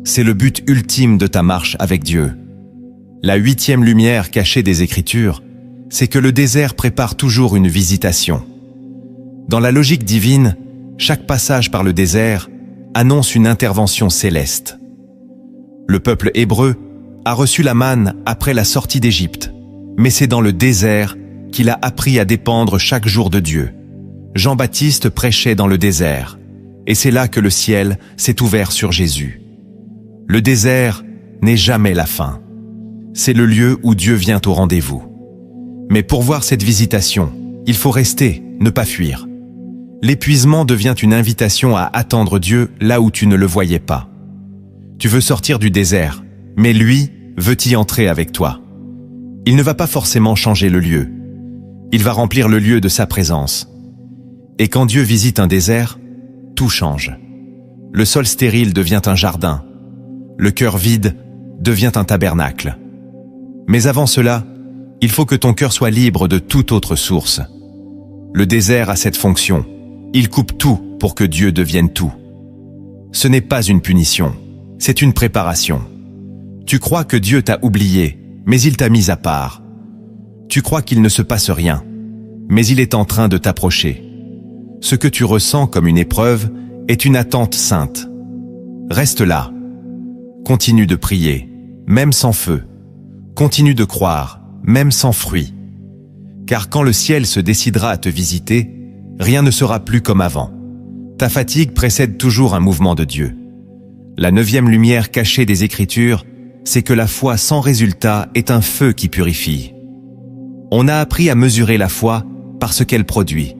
c'est le but ultime de ta marche avec Dieu. La 8e lumière cachée des Écritures, c'est que le désert prépare toujours une visitation. Dans la logique divine, chaque passage par le désert annonce une intervention céleste. Le peuple hébreu a reçu la manne après la sortie d'Égypte, mais c'est dans le désert qu'il a appris à dépendre chaque jour de Dieu. Jean-Baptiste prêchait dans le désert, et c'est là que le ciel s'est ouvert sur Jésus. Le désert n'est jamais la fin. C'est le lieu où Dieu vient au rendez-vous. Mais pour voir cette visitation, il faut rester, ne pas fuir. L'épuisement devient une invitation à attendre Dieu là où tu ne le voyais pas. Tu veux sortir du désert, mais lui veut y entrer avec toi. Il ne va pas forcément changer le lieu. Il va remplir le lieu de sa présence. Et quand Dieu visite un désert, tout change. Le sol stérile devient un jardin. Le cœur vide devient un tabernacle. Mais avant cela, il faut que ton cœur soit libre de toute autre source. Le désert a cette fonction. Il coupe tout pour que Dieu devienne tout. Ce n'est pas une punition, c'est une préparation. Tu crois que Dieu t'a oublié, mais il t'a mis à part. Tu crois qu'il ne se passe rien, mais il est en train de t'approcher. Ce que tu ressens comme une épreuve est une attente sainte. Reste là. Continue de prier, même sans feu. Continue de croire, même sans fruit. Car quand le ciel se décidera à te visiter, rien ne sera plus comme avant. Ta fatigue précède toujours un mouvement de Dieu. La 9e lumière cachée des Écritures, c'est que la foi sans résultat est un feu qui purifie. On a appris à mesurer la foi par ce qu'elle produit.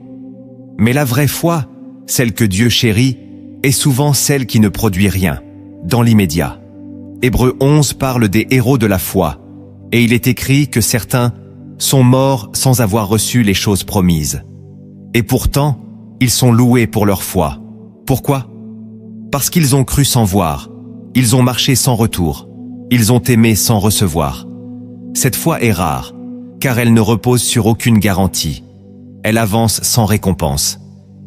Mais la vraie foi, celle que Dieu chérit, est souvent celle qui ne produit rien, dans l'immédiat. Hébreux 11 parle des héros de la foi, et il est écrit que certains sont morts sans avoir reçu les choses promises. Et pourtant, ils sont loués pour leur foi. Pourquoi? Parce qu'ils ont cru sans voir, ils ont marché sans retour, ils ont aimé sans recevoir. Cette foi est rare, car elle ne repose sur aucune garantie. Elle avance sans récompense.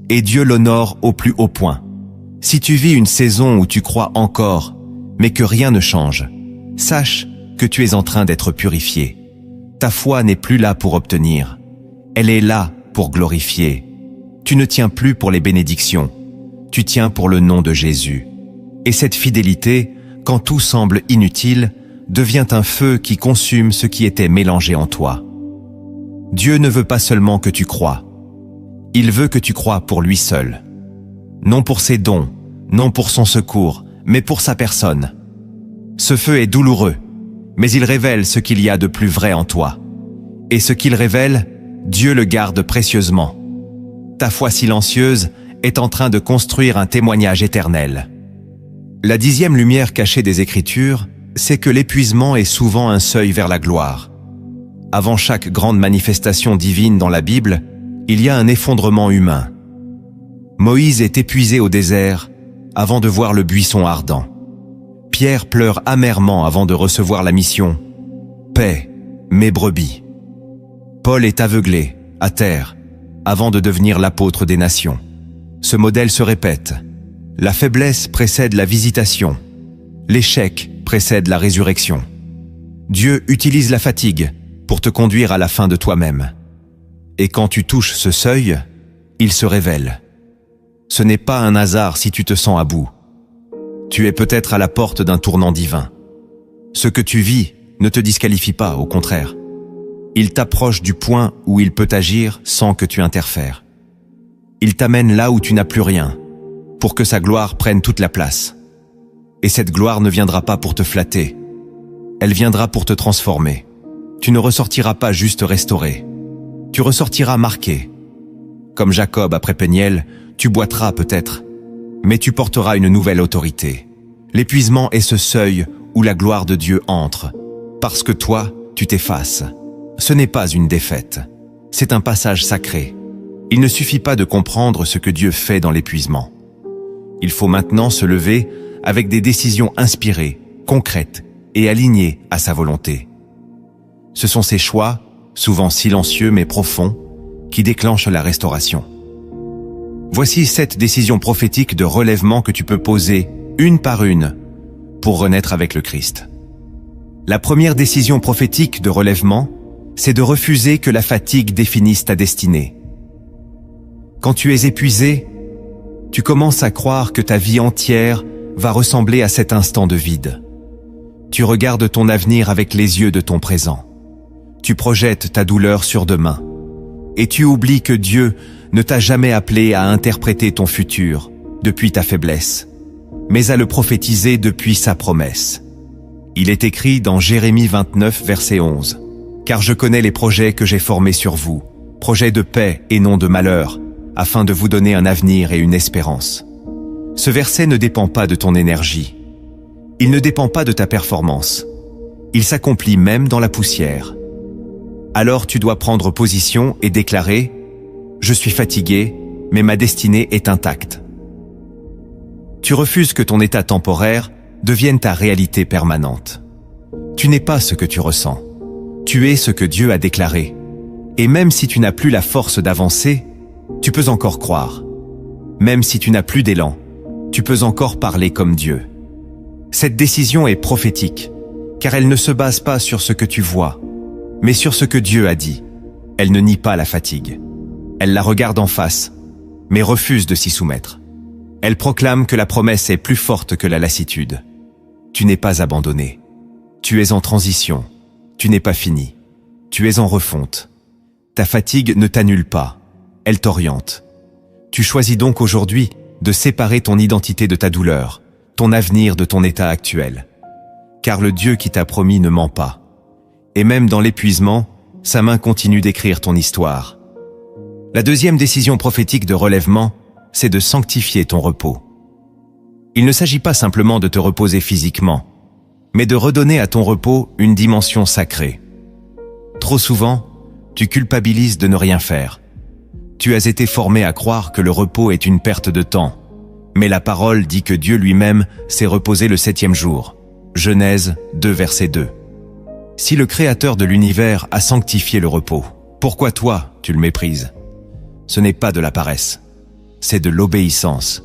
Et Dieu l'honore au plus haut point. Si tu vis une saison où tu crois encore, mais que rien ne change, sache que tu es en train d'être purifié. Ta foi n'est plus là pour obtenir. Elle est là pour glorifier. Tu ne tiens plus pour les bénédictions. Tu tiens pour le nom de Jésus. Et cette fidélité, quand tout semble inutile, devient un feu qui consume ce qui était mélangé en toi. Dieu ne veut pas seulement que tu crois. Il veut que tu crois pour lui seul. Non pour ses dons, non pour son secours, mais pour sa personne. Ce feu est douloureux, mais il révèle ce qu'il y a de plus vrai en toi. Et ce qu'il révèle, Dieu le garde précieusement. Ta foi silencieuse est en train de construire un témoignage éternel. La 10e lumière cachée des Écritures, c'est que l'épuisement est souvent un seuil vers la gloire. Avant chaque grande manifestation divine dans la Bible, il y a un effondrement humain. Moïse est épuisé au désert avant de voir le buisson ardent. Pierre pleure amèrement avant de recevoir la mission « Paix, mes brebis ». Paul est aveuglé, à terre, avant de devenir l'apôtre des nations. Ce modèle se répète. La faiblesse précède la visitation. L'échec précède la résurrection. Dieu utilise la fatigue pour te conduire à la fin de toi-même. Et quand tu touches ce seuil, il se révèle. Ce n'est pas un hasard si tu te sens à bout. Tu es peut-être à la porte d'un tournant divin. Ce que tu vis ne te disqualifie pas, au contraire. Il t'approche du point où il peut agir sans que tu interfères. Il t'amène là où tu n'as plus rien, pour que sa gloire prenne toute la place. Et cette gloire ne viendra pas pour te flatter. Elle viendra pour te transformer. Tu ne ressortiras pas juste restauré. Tu ressortiras marqué. Comme Jacob après Péniel, tu boiteras peut-être, mais tu porteras une nouvelle autorité. L'épuisement est ce seuil où la gloire de Dieu entre, parce que toi, tu t'effaces. Ce n'est pas une défaite. C'est un passage sacré. Il ne suffit pas de comprendre ce que Dieu fait dans l'épuisement. Il faut maintenant se lever avec des décisions inspirées, concrètes et alignées à sa volonté. Ce sont ces choix, souvent silencieux mais profonds, qui déclenchent la restauration. Voici 7 décisions prophétiques de relèvement que tu peux poser une par une pour renaître avec le Christ. La première décision prophétique de relèvement, c'est de refuser que la fatigue définisse ta destinée. Quand tu es épuisé, tu commences à croire que ta vie entière va ressembler à cet instant de vide. Tu regardes ton avenir avec les yeux de ton présent. Tu projettes ta douleur sur demain. Et tu oublies que Dieu ne t'a jamais appelé à interpréter ton futur depuis ta faiblesse, mais à le prophétiser depuis sa promesse. Il est écrit dans Jérémie 29, verset 11. « Car je connais les projets que j'ai formés sur vous, projets de paix et non de malheur, afin de vous donner un avenir et une espérance. » Ce verset ne dépend pas de ton énergie. Il ne dépend pas de ta performance. Il s'accomplit même dans la poussière. Alors tu dois prendre position et déclarer « Je suis fatigué, mais ma destinée est intacte. » Tu refuses que ton état temporaire devienne ta réalité permanente. Tu n'es pas ce que tu ressens. Tu es ce que Dieu a déclaré. Et même si tu n'as plus la force d'avancer, tu peux encore croire. Même si tu n'as plus d'élan, tu peux encore parler comme Dieu. Cette décision est prophétique, car elle ne se base pas sur ce que tu vois, mais sur ce que Dieu a dit. Elle ne nie pas la fatigue. Elle la regarde en face, mais refuse de s'y soumettre. Elle proclame que la promesse est plus forte que la lassitude. Tu n'es pas abandonné. Tu es en transition. Tu n'es pas fini. Tu es en refonte. Ta fatigue ne t'annule pas. Elle t'oriente. Tu choisis donc aujourd'hui de séparer ton identité de ta douleur, ton avenir de ton état actuel. Car le Dieu qui t'a promis ne ment pas. Et même dans l'épuisement, sa main continue d'écrire ton histoire. La deuxième décision prophétique de relèvement, c'est de sanctifier ton repos. Il ne s'agit pas simplement de te reposer physiquement, mais de redonner à ton repos une dimension sacrée. Trop souvent, tu culpabilises de ne rien faire. Tu as été formé à croire que le repos est une perte de temps, mais la parole dit que Dieu lui-même s'est reposé le 7e jour. Genèse 2, verset 2. Si le Créateur de l'univers a sanctifié le repos, pourquoi toi, tu le méprises? Ce n'est pas de la paresse, c'est de l'obéissance.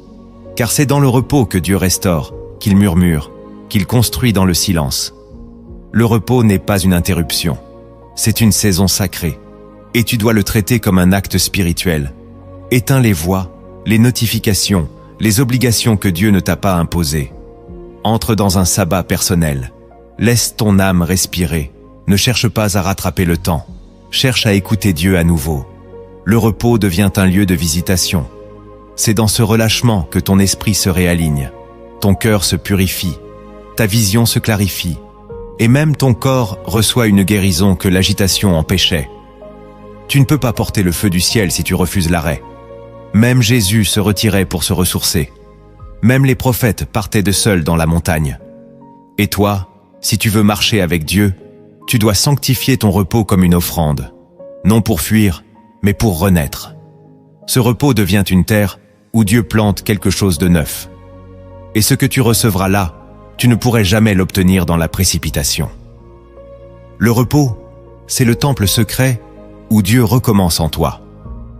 Car c'est dans le repos que Dieu restaure, qu'il murmure, qu'il construit dans le silence. Le repos n'est pas une interruption, c'est une saison sacrée, et tu dois le traiter comme un acte spirituel. Éteins les voix, les notifications, les obligations que Dieu ne t'a pas imposées. Entre dans un sabbat personnel. Laisse ton âme respirer. Ne cherche pas à rattraper le temps. Cherche à écouter Dieu à nouveau. Le repos devient un lieu de visitation. C'est dans ce relâchement que ton esprit se réaligne. Ton cœur se purifie. Ta vision se clarifie. Et même ton corps reçoit une guérison que l'agitation empêchait. Tu ne peux pas porter le feu du ciel si tu refuses l'arrêt. Même Jésus se retirait pour se ressourcer. Même les prophètes partaient de seuls dans la montagne. Et toi, si tu veux marcher avec Dieu, tu dois sanctifier ton repos comme une offrande. Non pour fuir, mais pour renaître. Ce repos devient une terre où Dieu plante quelque chose de neuf. Et ce que tu recevras là, tu ne pourrais jamais l'obtenir dans la précipitation. Le repos, c'est le temple secret où Dieu recommence en toi.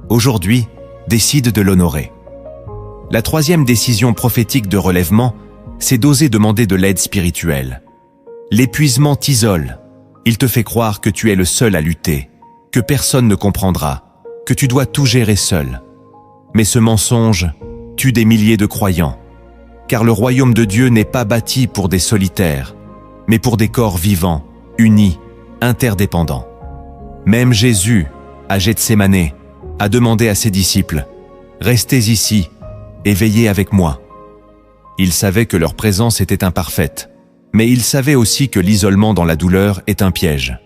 Aujourd'hui, décide de l'honorer. La troisième décision prophétique de relèvement, c'est d'oser demander de l'aide spirituelle. L'épuisement t'isole. Il te fait croire que tu es le seul à lutter, que personne ne comprendra, que tu dois tout gérer seul. Mais ce mensonge tue des milliers de croyants, car le royaume de Dieu n'est pas bâti pour des solitaires, mais pour des corps vivants, unis, interdépendants. Même Jésus, à Gethsémanée, a demandé à ses disciples « Restez ici et veillez avec moi ». Il savait que leur présence était imparfaite, mais il savait aussi que l'isolement dans la douleur est un piège.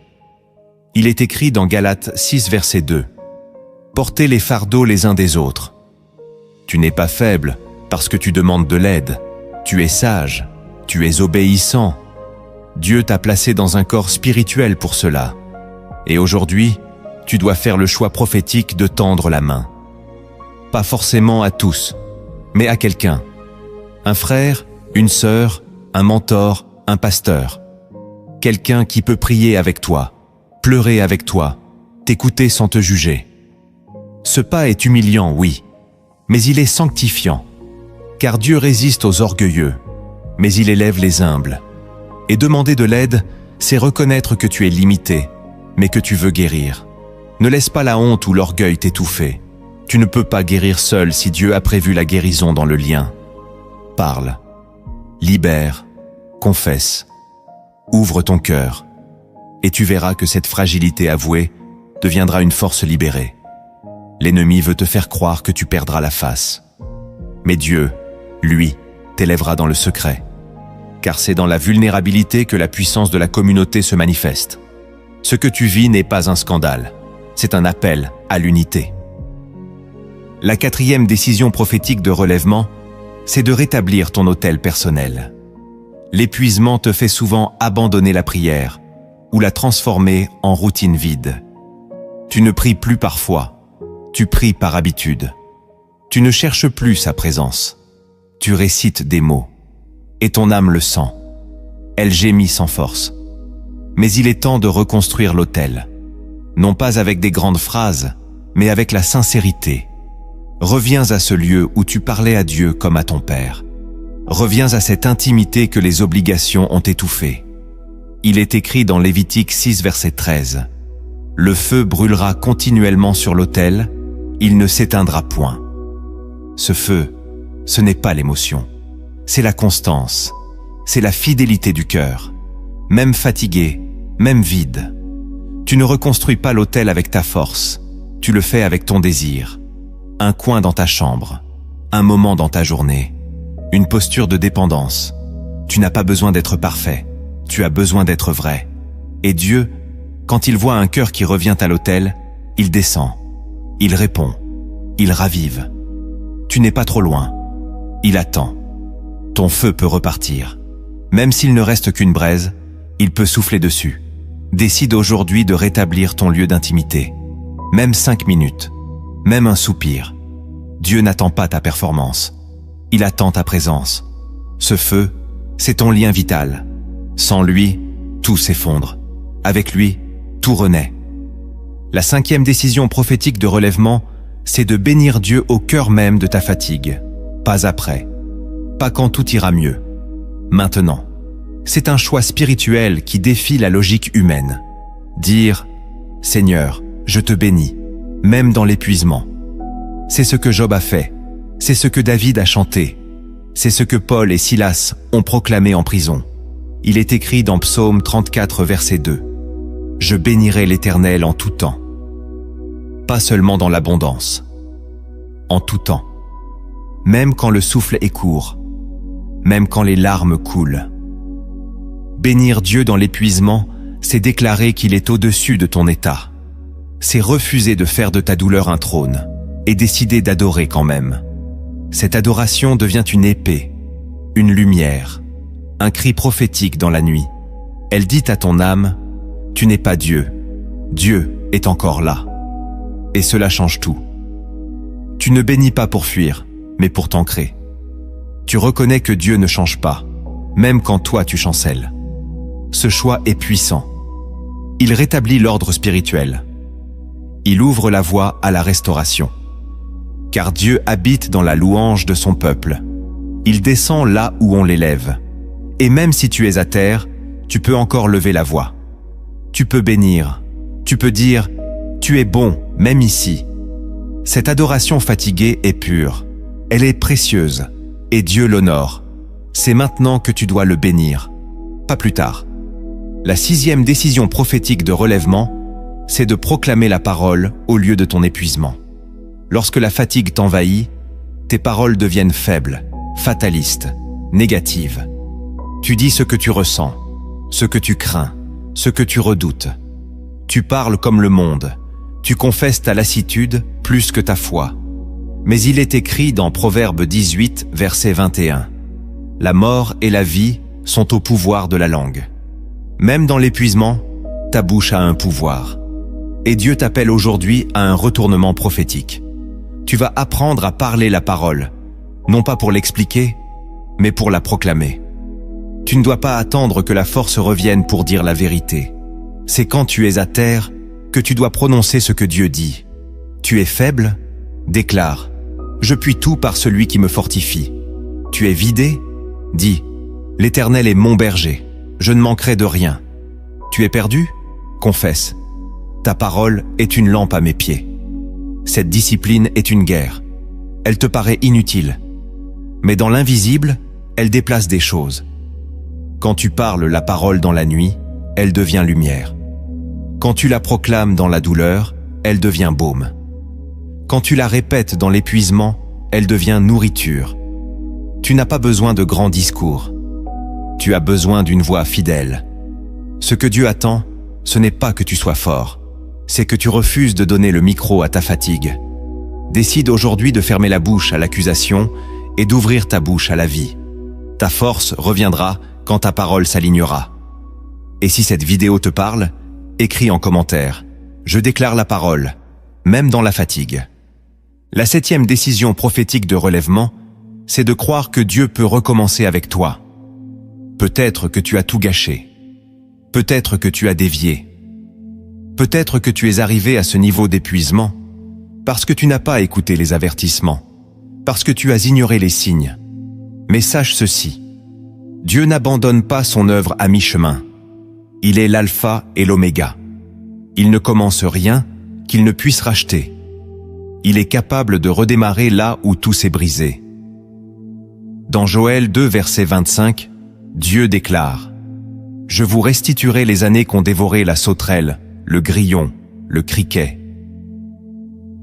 Il est écrit dans Galates 6, verset 2 « Portez les fardeaux les uns des autres. Tu n'es pas faible parce que tu demandes de l'aide. Tu es sage, tu es obéissant. Dieu t'a placé dans un corps spirituel pour cela. Et aujourd'hui, tu dois faire le choix prophétique de tendre la main. Pas forcément à tous, mais à quelqu'un. Un frère, une sœur, un mentor, un pasteur. Quelqu'un qui peut prier avec toi, pleurer avec toi, t'écouter sans te juger. Ce pas est humiliant, oui, mais il est sanctifiant. Car Dieu résiste aux orgueilleux, mais il élève les humbles. Et demander de l'aide, c'est reconnaître que tu es limité, mais que tu veux guérir. Ne laisse pas la honte ou l'orgueil t'étouffer. Tu ne peux pas guérir seul si Dieu a prévu la guérison dans le lien. Parle, libère, confesse, ouvre ton cœur, et tu verras que cette fragilité avouée deviendra une force libérée. L'ennemi veut te faire croire que tu perdras la face. Mais Dieu, lui, t'élèvera dans le secret. Car c'est dans la vulnérabilité que la puissance de la communauté se manifeste. Ce que tu vis n'est pas un scandale, c'est un appel à l'unité. La 4e décision prophétique de relèvement, c'est de rétablir ton autel personnel. L'épuisement te fait souvent abandonner la prière ou la transformer en routine vide. Tu ne pries plus par foi, tu pries par habitude. Tu ne cherches plus sa présence, tu récites des mots. Et ton âme le sent. Elle gémit sans force. Mais il est temps de reconstruire l'autel. Non pas avec des grandes phrases, mais avec la sincérité. Reviens à ce lieu où tu parlais à Dieu comme à ton Père. Reviens à cette intimité que les obligations ont étouffée. Il est écrit dans Lévitique 6, verset 13. « Le feu brûlera continuellement sur l'autel, il ne s'éteindra point. » Ce feu, ce n'est pas l'émotion. C'est la constance, c'est la fidélité du cœur. Même fatigué, même vide. Tu ne reconstruis pas l'autel avec ta force, tu le fais avec ton désir. Un coin dans ta chambre, un moment dans ta journée, une posture de dépendance. Tu n'as pas besoin d'être parfait, tu as besoin d'être vrai. Et Dieu, quand il voit un cœur qui revient à l'autel, il descend, il répond, il ravive. Tu n'es pas trop loin, il attend. Ton feu peut repartir. Même s'il ne reste qu'une braise, il peut souffler dessus. Décide aujourd'hui de rétablir ton lieu d'intimité. Même 5 minutes, même un soupir. Dieu n'attend pas ta performance. Il attend ta présence. Ce feu, c'est ton lien vital. Sans lui, tout s'effondre. Avec lui, tout renaît. La 5e décision prophétique de relèvement, c'est de bénir Dieu au cœur même de ta fatigue. Pas après. Pas quand tout ira mieux. Maintenant. C'est un choix spirituel qui défie la logique humaine. Dire « Seigneur, je te bénis », même dans l'épuisement. C'est ce que Job a fait. C'est ce que David a chanté. C'est ce que Paul et Silas ont proclamé en prison. Il est écrit dans Psaume 34, verset 2. « Je bénirai l'Éternel en tout temps. » Pas seulement dans l'abondance. En tout temps. Même quand le souffle est court. Même quand les larmes coulent. Bénir Dieu dans l'épuisement, c'est déclarer qu'il est au-dessus de ton état. C'est refuser de faire de ta douleur un trône et décider d'adorer quand même. Cette adoration devient une épée, une lumière, un cri prophétique dans la nuit. Elle dit à ton âme, « Tu n'es pas Dieu, Dieu est encore là. » Et cela change tout. Tu ne bénis pas pour fuir, mais pour t'ancrer. Tu reconnais que Dieu ne change pas, même quand toi tu chancelles. Ce choix est puissant. Il rétablit l'ordre spirituel. Il ouvre la voie à la restauration. Car Dieu habite dans la louange de son peuple. Il descend là où on l'élève. Et même si tu es à terre, tu peux encore lever la voix. Tu peux bénir. Tu peux dire « Tu es bon, même ici ». Cette adoration fatiguée est pure. Elle est précieuse. Et Dieu l'honore. C'est maintenant que tu dois le bénir. Pas plus tard. La 6e décision prophétique de relèvement, c'est de proclamer la parole au lieu de ton épuisement. Lorsque la fatigue t'envahit, tes paroles deviennent faibles, fatalistes, négatives. Tu dis ce que tu ressens, ce que tu crains, ce que tu redoutes. Tu parles comme le monde. Tu confesses ta lassitude plus que ta foi. Mais il est écrit dans Proverbe 18, verset 21. « La mort et la vie sont au pouvoir de la langue. » Même dans l'épuisement, ta bouche a un pouvoir. Et Dieu t'appelle aujourd'hui à un retournement prophétique. Tu vas apprendre à parler la parole, non pas pour l'expliquer, mais pour la proclamer. Tu ne dois pas attendre que la force revienne pour dire la vérité. C'est quand tu es à terre que tu dois prononcer ce que Dieu dit. Tu es faible? Déclare. Je puis tout par celui qui me fortifie. Tu es vidé? Dis. L'Éternel est mon berger. Je ne manquerai de rien. Tu es perdu? Confesse. Ta parole est une lampe à mes pieds. Cette discipline est une guerre. Elle te paraît inutile. Mais dans l'invisible, elle déplace des choses. Quand tu parles la parole dans la nuit, elle devient lumière. Quand tu la proclames dans la douleur, elle devient baume. Quand tu la répètes dans l'épuisement, elle devient nourriture. Tu n'as pas besoin de grands discours. Tu as besoin d'une voix fidèle. Ce que Dieu attend, ce n'est pas que tu sois fort. C'est que tu refuses de donner le micro à ta fatigue. Décide aujourd'hui de fermer la bouche à l'accusation et d'ouvrir ta bouche à la vie. Ta force reviendra quand ta parole s'alignera. Et si cette vidéo te parle, écris en commentaire. Je déclare la parole, même dans la fatigue. La 7e décision prophétique de relèvement, c'est de croire que Dieu peut recommencer avec toi. Peut-être que tu as tout gâché. Peut-être que tu as dévié. Peut-être que tu es arrivé à ce niveau d'épuisement parce que tu n'as pas écouté les avertissements, parce que tu as ignoré les signes. Mais sache ceci, Dieu n'abandonne pas son œuvre à mi-chemin. Il est l'alpha et l'oméga. Il ne commence rien qu'il ne puisse racheter. Il est capable de redémarrer là où tout s'est brisé. Dans Joël 2, verset 25, Dieu déclare « Je vous restituerai les années qu'ont dévoré la sauterelle, le grillon, le criquet. »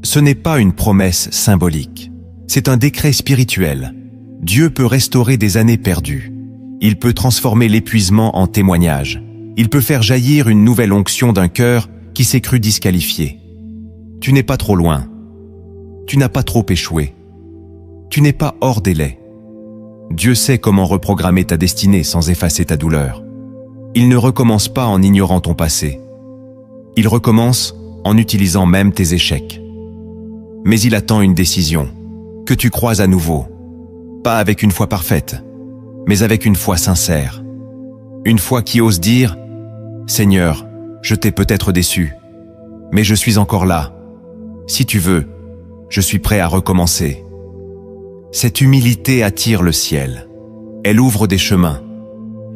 Ce n'est pas une promesse symbolique, c'est un décret spirituel. Dieu peut restaurer des années perdues. Il peut transformer l'épuisement en témoignage. Il peut faire jaillir une nouvelle onction d'un cœur qui s'est cru disqualifié. Tu n'es pas trop loin. Tu n'as pas trop échoué. Tu n'es pas hors délai. Dieu sait comment reprogrammer ta destinée sans effacer ta douleur. Il ne recommence pas en ignorant ton passé. Il recommence en utilisant même tes échecs. Mais il attend une décision, que tu crois à nouveau. Pas avec une foi parfaite, mais avec une foi sincère. Une foi qui ose dire « Seigneur, je t'ai peut-être déçu, mais je suis encore là. Si tu veux, je suis prêt à recommencer. » Cette humilité attire le ciel. Elle ouvre des chemins.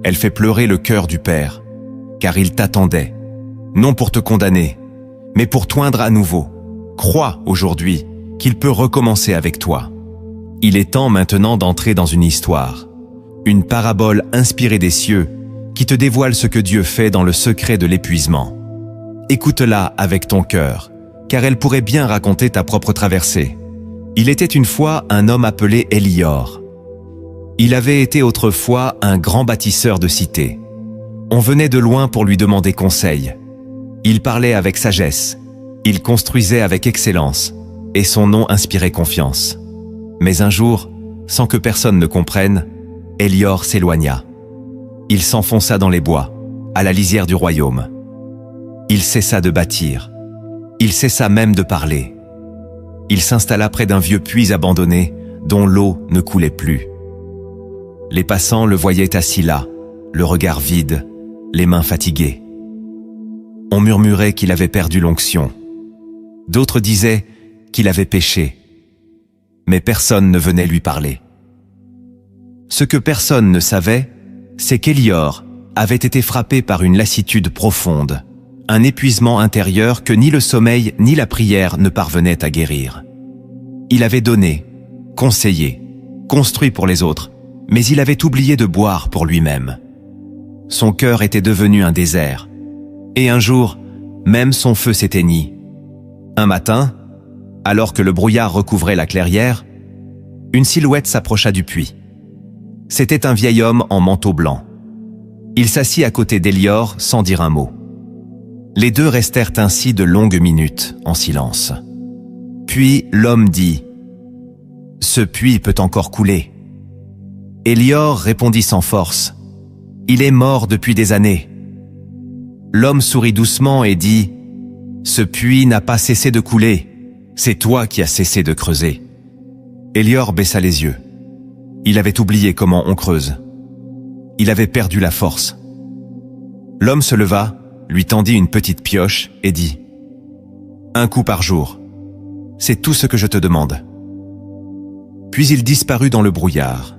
Elle fait pleurer le cœur du Père, car il t'attendait, non pour te condamner, mais pour t'oindre à nouveau. Crois aujourd'hui qu'il peut recommencer avec toi. Il est temps maintenant d'entrer dans une histoire, une parabole inspirée des cieux qui te dévoile ce que Dieu fait dans le secret de l'épuisement. Écoute-la avec ton cœur, car elle pourrait bien raconter ta propre traversée. Il était une fois un homme appelé Elior. Il avait été autrefois un grand bâtisseur de cités. On venait de loin pour lui demander conseil. Il parlait avec sagesse, il construisait avec excellence, et son nom inspirait confiance. Mais un jour, sans que personne ne comprenne, Elior s'éloigna. Il s'enfonça dans les bois, à la lisière du royaume. Il cessa de bâtir. Il cessa même de parler. Il s'installa près d'un vieux puits abandonné dont l'eau ne coulait plus. Les passants le voyaient assis là, le regard vide, les mains fatiguées. On murmurait qu'il avait perdu l'onction. D'autres disaient qu'il avait péché. Mais personne ne venait lui parler. Ce que personne ne savait, c'est qu'Elior avait été frappé par une lassitude profonde, un épuisement intérieur que ni le sommeil ni la prière ne parvenaient à guérir. Il avait donné, conseillé, construit pour les autres, mais il avait oublié de boire pour lui-même. Son cœur était devenu un désert, et un jour, même son feu s'éteignit. Un matin, alors que le brouillard recouvrait la clairière, une silhouette s'approcha du puits. C'était un vieil homme en manteau blanc. Il s'assit à côté d'Elior sans dire un mot. Les deux restèrent ainsi de longues minutes, en silence. Puis l'homme dit « Ce puits peut encore couler. » Elior répondit sans force « Il est mort depuis des années. » L'homme sourit doucement et dit « Ce puits n'a pas cessé de couler, c'est toi qui as cessé de creuser. » Élior baissa les yeux. Il avait oublié comment on creuse. Il avait perdu la force. L'homme se leva, lui tendit une petite pioche et dit « 1 coup par jour, c'est tout ce que je te demande. » Puis il disparut dans le brouillard.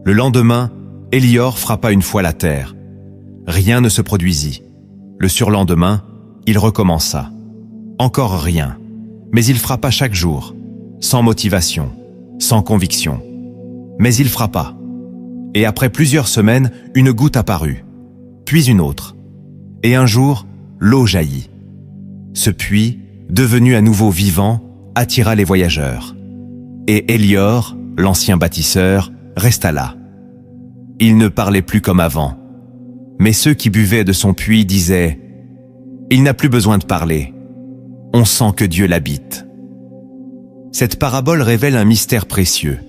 Le lendemain, Élior frappa une fois la terre. Rien ne se produisit. Le surlendemain, il recommença. Encore rien. Mais il frappa chaque jour, sans motivation, sans conviction. Mais il frappa. Et après plusieurs semaines, une goutte apparut, puis une autre. Et un jour, l'eau jaillit. Ce puits, devenu à nouveau vivant, attira les voyageurs. Et Élior, l'ancien bâtisseur, resta là. Il ne parlait plus comme avant. Mais ceux qui buvaient de son puits disaient « Il n'a plus besoin de parler. On sent que Dieu l'habite. » Cette parabole révèle un mystère précieux.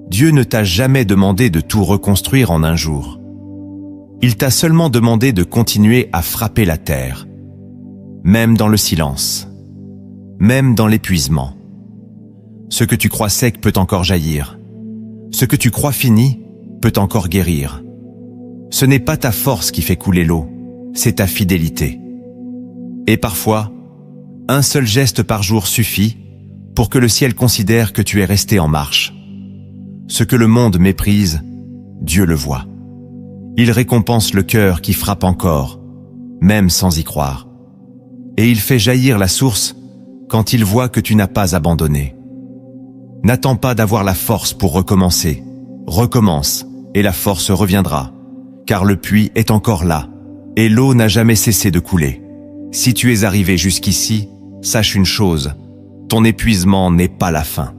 Dieu ne t'a jamais demandé de tout reconstruire en un jour. Il t'a seulement demandé de continuer à frapper la terre, même dans le silence, même dans l'épuisement. Ce que tu crois sec peut encore jaillir. Ce que tu crois fini peut encore guérir. Ce n'est pas ta force qui fait couler l'eau, c'est ta fidélité. Et parfois, un seul geste par jour suffit pour que le ciel considère que tu es resté en marche. Ce que le monde méprise, Dieu le voit. Il récompense le cœur qui frappe encore, même sans y croire. Et il fait jaillir la source quand il voit que tu n'as pas abandonné. N'attends pas d'avoir la force pour recommencer. Recommence et la force reviendra, car le puits est encore là et l'eau n'a jamais cessé de couler. Si tu es arrivé jusqu'ici, sache une chose, ton épuisement n'est pas la fin.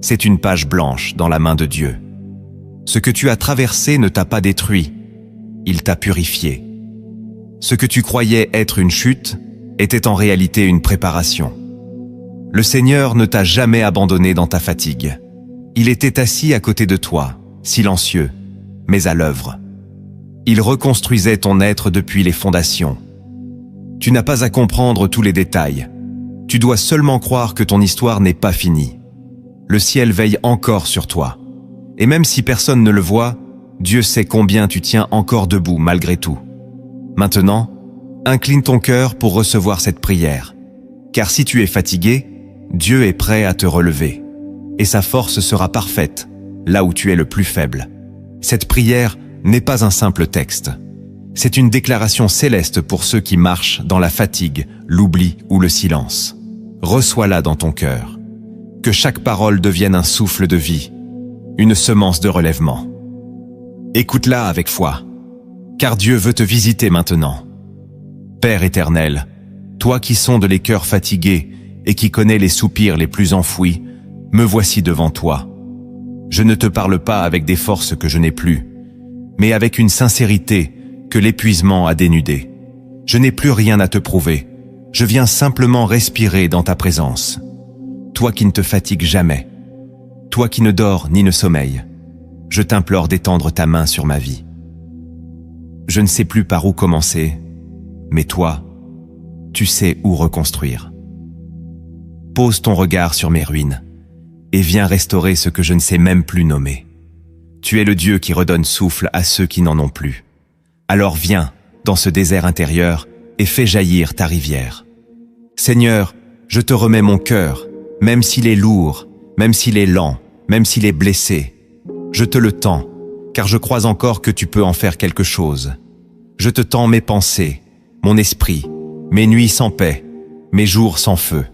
C'est une page blanche dans la main de Dieu. Ce que tu as traversé ne t'a pas détruit, il t'a purifié. Ce que tu croyais être une chute était en réalité une préparation. Le Seigneur ne t'a jamais abandonné dans ta fatigue. Il était assis à côté de toi, silencieux, mais à l'œuvre. Il reconstruisait ton être depuis les fondations. Tu n'as pas à comprendre tous les détails. Tu dois seulement croire que ton histoire n'est pas finie. Le ciel veille encore sur toi. Et même si personne ne le voit, Dieu sait combien tu tiens encore debout malgré tout. Maintenant, incline ton cœur pour recevoir cette prière. Car si tu es fatigué, Dieu est prêt à te relever. Et sa force sera parfaite, là où tu es le plus faible. Cette prière n'est pas un simple texte. C'est une déclaration céleste pour ceux qui marchent dans la fatigue, l'oubli ou le silence. Reçois-la dans ton cœur. Que chaque parole devienne un souffle de vie, une semence de relèvement. Écoute-la avec foi, car Dieu veut te visiter maintenant. Père éternel, toi qui sondes les cœurs fatigués et qui connais les soupirs les plus enfouis, me voici devant toi. Je ne te parle pas avec des forces que je n'ai plus, mais avec une sincérité que l'épuisement a dénudée. Je n'ai plus rien à te prouver. Je viens simplement respirer dans ta présence. Toi qui ne te fatigues jamais, toi qui ne dors ni ne sommeilles, je t'implore d'étendre ta main sur ma vie. Je ne sais plus par où commencer, mais toi, tu sais où reconstruire. Pose ton regard sur mes ruines et viens restaurer ce que je ne sais même plus nommer. Tu es le Dieu qui redonne souffle à ceux qui n'en ont plus. Alors viens dans ce désert intérieur et fais jaillir ta rivière. Seigneur, je te remets mon cœur, même s'il est lourd, même s'il est lent, même s'il est blessé. Je te le tends, car je crois encore que tu peux en faire quelque chose. Je te tends mes pensées, mon esprit, mes nuits sans paix, mes jours sans feu.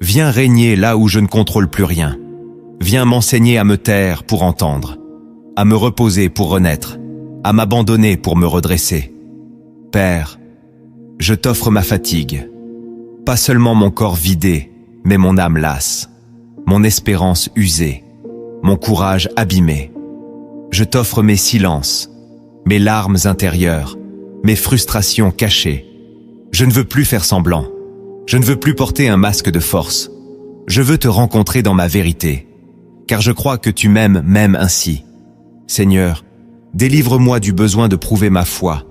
Viens régner là où je ne contrôle plus rien. Viens m'enseigner à me taire pour entendre, à me reposer pour renaître, à m'abandonner pour me redresser. Père, je t'offre ma fatigue, pas seulement mon corps vidé, mais mon âme lasse, mon espérance usée, mon courage abîmé. Je t'offre mes silences, mes larmes intérieures, mes frustrations cachées. Je ne veux plus faire semblant. Je ne veux plus porter un masque de force. Je veux te rencontrer dans ma vérité, car je crois que tu m'aimes même ainsi. Seigneur, délivre-moi du besoin de prouver ma foi.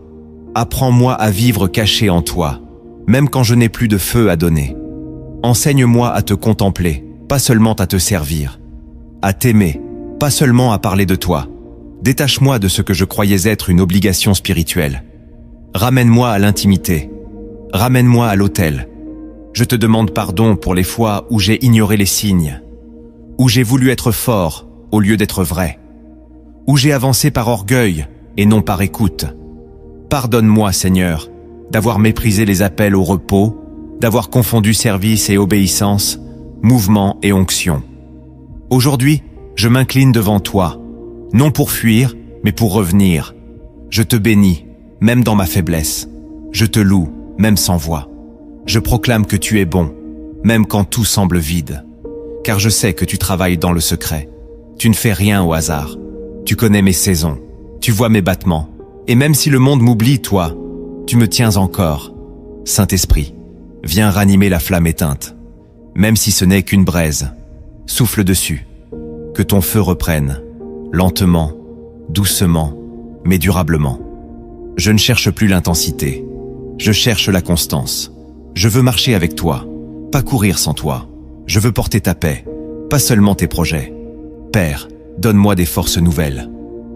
Apprends-moi à vivre caché en toi. même quand je n'ai plus de feu à donner. Enseigne-moi à te contempler, pas seulement à te servir, à t'aimer, pas seulement à parler de toi. Détache-moi de ce que je croyais être une obligation spirituelle. Ramène-moi à l'intimité. Ramène-moi à l'autel. Je te demande pardon pour les fois où j'ai ignoré les signes, où j'ai voulu être fort au lieu d'être vrai, où j'ai avancé par orgueil et non par écoute. Pardonne-moi, Seigneur, d'avoir méprisé les appels au repos, d'avoir confondu service et obéissance, mouvement et onction. Aujourd'hui, je m'incline devant toi, non pour fuir, mais pour revenir. Je te bénis, même dans ma faiblesse. Je te loue, même sans voix. Je proclame que tu es bon, même quand tout semble vide. Car je sais que tu travailles dans le secret. Tu ne fais rien au hasard. Tu connais mes saisons. Tu vois mes battements. Et même si le monde m'oublie, toi, tu me tiens encore. Saint-Esprit, viens ranimer la flamme éteinte. Même si ce n'est qu'une braise, souffle dessus. Que ton feu reprenne, lentement, doucement, mais durablement. Je ne cherche plus l'intensité. Je cherche la constance. Je veux marcher avec toi, pas courir sans toi. Je veux porter ta paix, pas seulement tes projets. Père, donne-moi des forces nouvelles.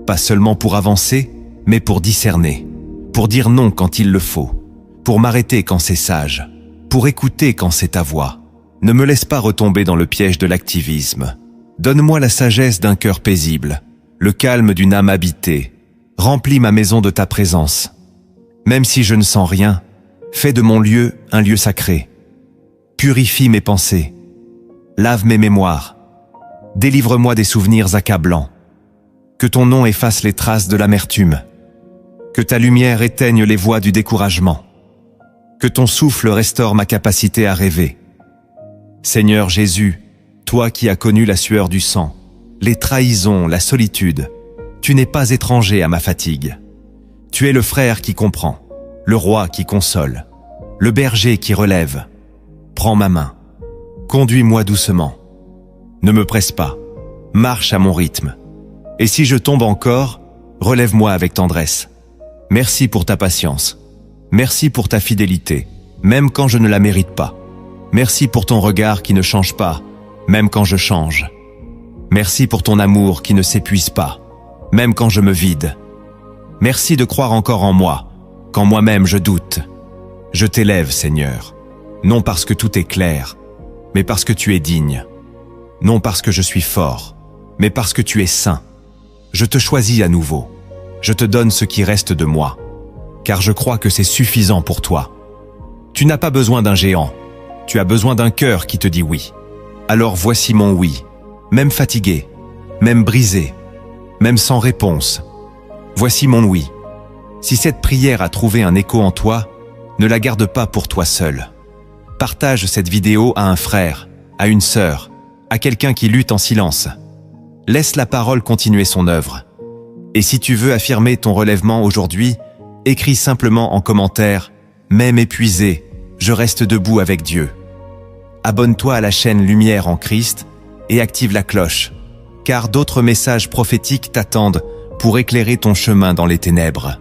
Pas seulement pour avancer, mais pour discerner. Pour dire non quand il le faut. Pour m'arrêter quand c'est sage. Pour écouter quand c'est ta voix. Ne me laisse pas retomber dans le piège de l'activisme. Donne-moi la sagesse d'un cœur paisible, le calme d'une âme habitée. Remplis ma maison de ta présence. Même si je ne sens rien, fais de mon lieu un lieu sacré. Purifie mes pensées. Lave mes mémoires. Délivre-moi des souvenirs accablants. Que ton nom efface les traces de l'amertume. Que ta lumière éteigne les voies du découragement. Que ton souffle restaure ma capacité à rêver. Seigneur Jésus, toi qui as connu la sueur du sang, les trahisons, la solitude, tu n'es pas étranger à ma fatigue. Tu es le frère qui comprend, le roi qui console, le berger qui relève. Prends ma main, conduis-moi doucement. Ne me presse pas, marche à mon rythme. Et si je tombe encore, relève-moi avec tendresse. Merci pour ta patience. Merci pour ta fidélité, même quand je ne la mérite pas. Merci pour ton regard qui ne change pas, même quand je change. Merci pour ton amour qui ne s'épuise pas, même quand je me vide. Merci de croire encore en moi, quand moi-même je doute. Je t'élève, Seigneur, non parce que tout est clair, mais parce que tu es digne. Non parce que je suis fort, mais parce que tu es saint. Je te choisis à nouveau. Je te donne ce qui reste de moi, car je crois que c'est suffisant pour toi. Tu n'as pas besoin d'un géant, tu as besoin d'un cœur qui te dit oui. Alors voici mon oui, même fatigué, même brisé, même sans réponse. Voici mon oui. Si cette prière a trouvé un écho en toi, ne la garde pas pour toi seul. Partage cette vidéo à un frère, à une sœur, à quelqu'un qui lutte en silence. Laisse la parole continuer son œuvre. Et si tu veux affirmer ton relèvement aujourd'hui, écris simplement en commentaire « Même épuisé, je reste debout avec Dieu ». Abonne-toi à la chaîne Lumière en Christ et active la cloche, car d'autres messages prophétiques t'attendent pour éclairer ton chemin dans les ténèbres.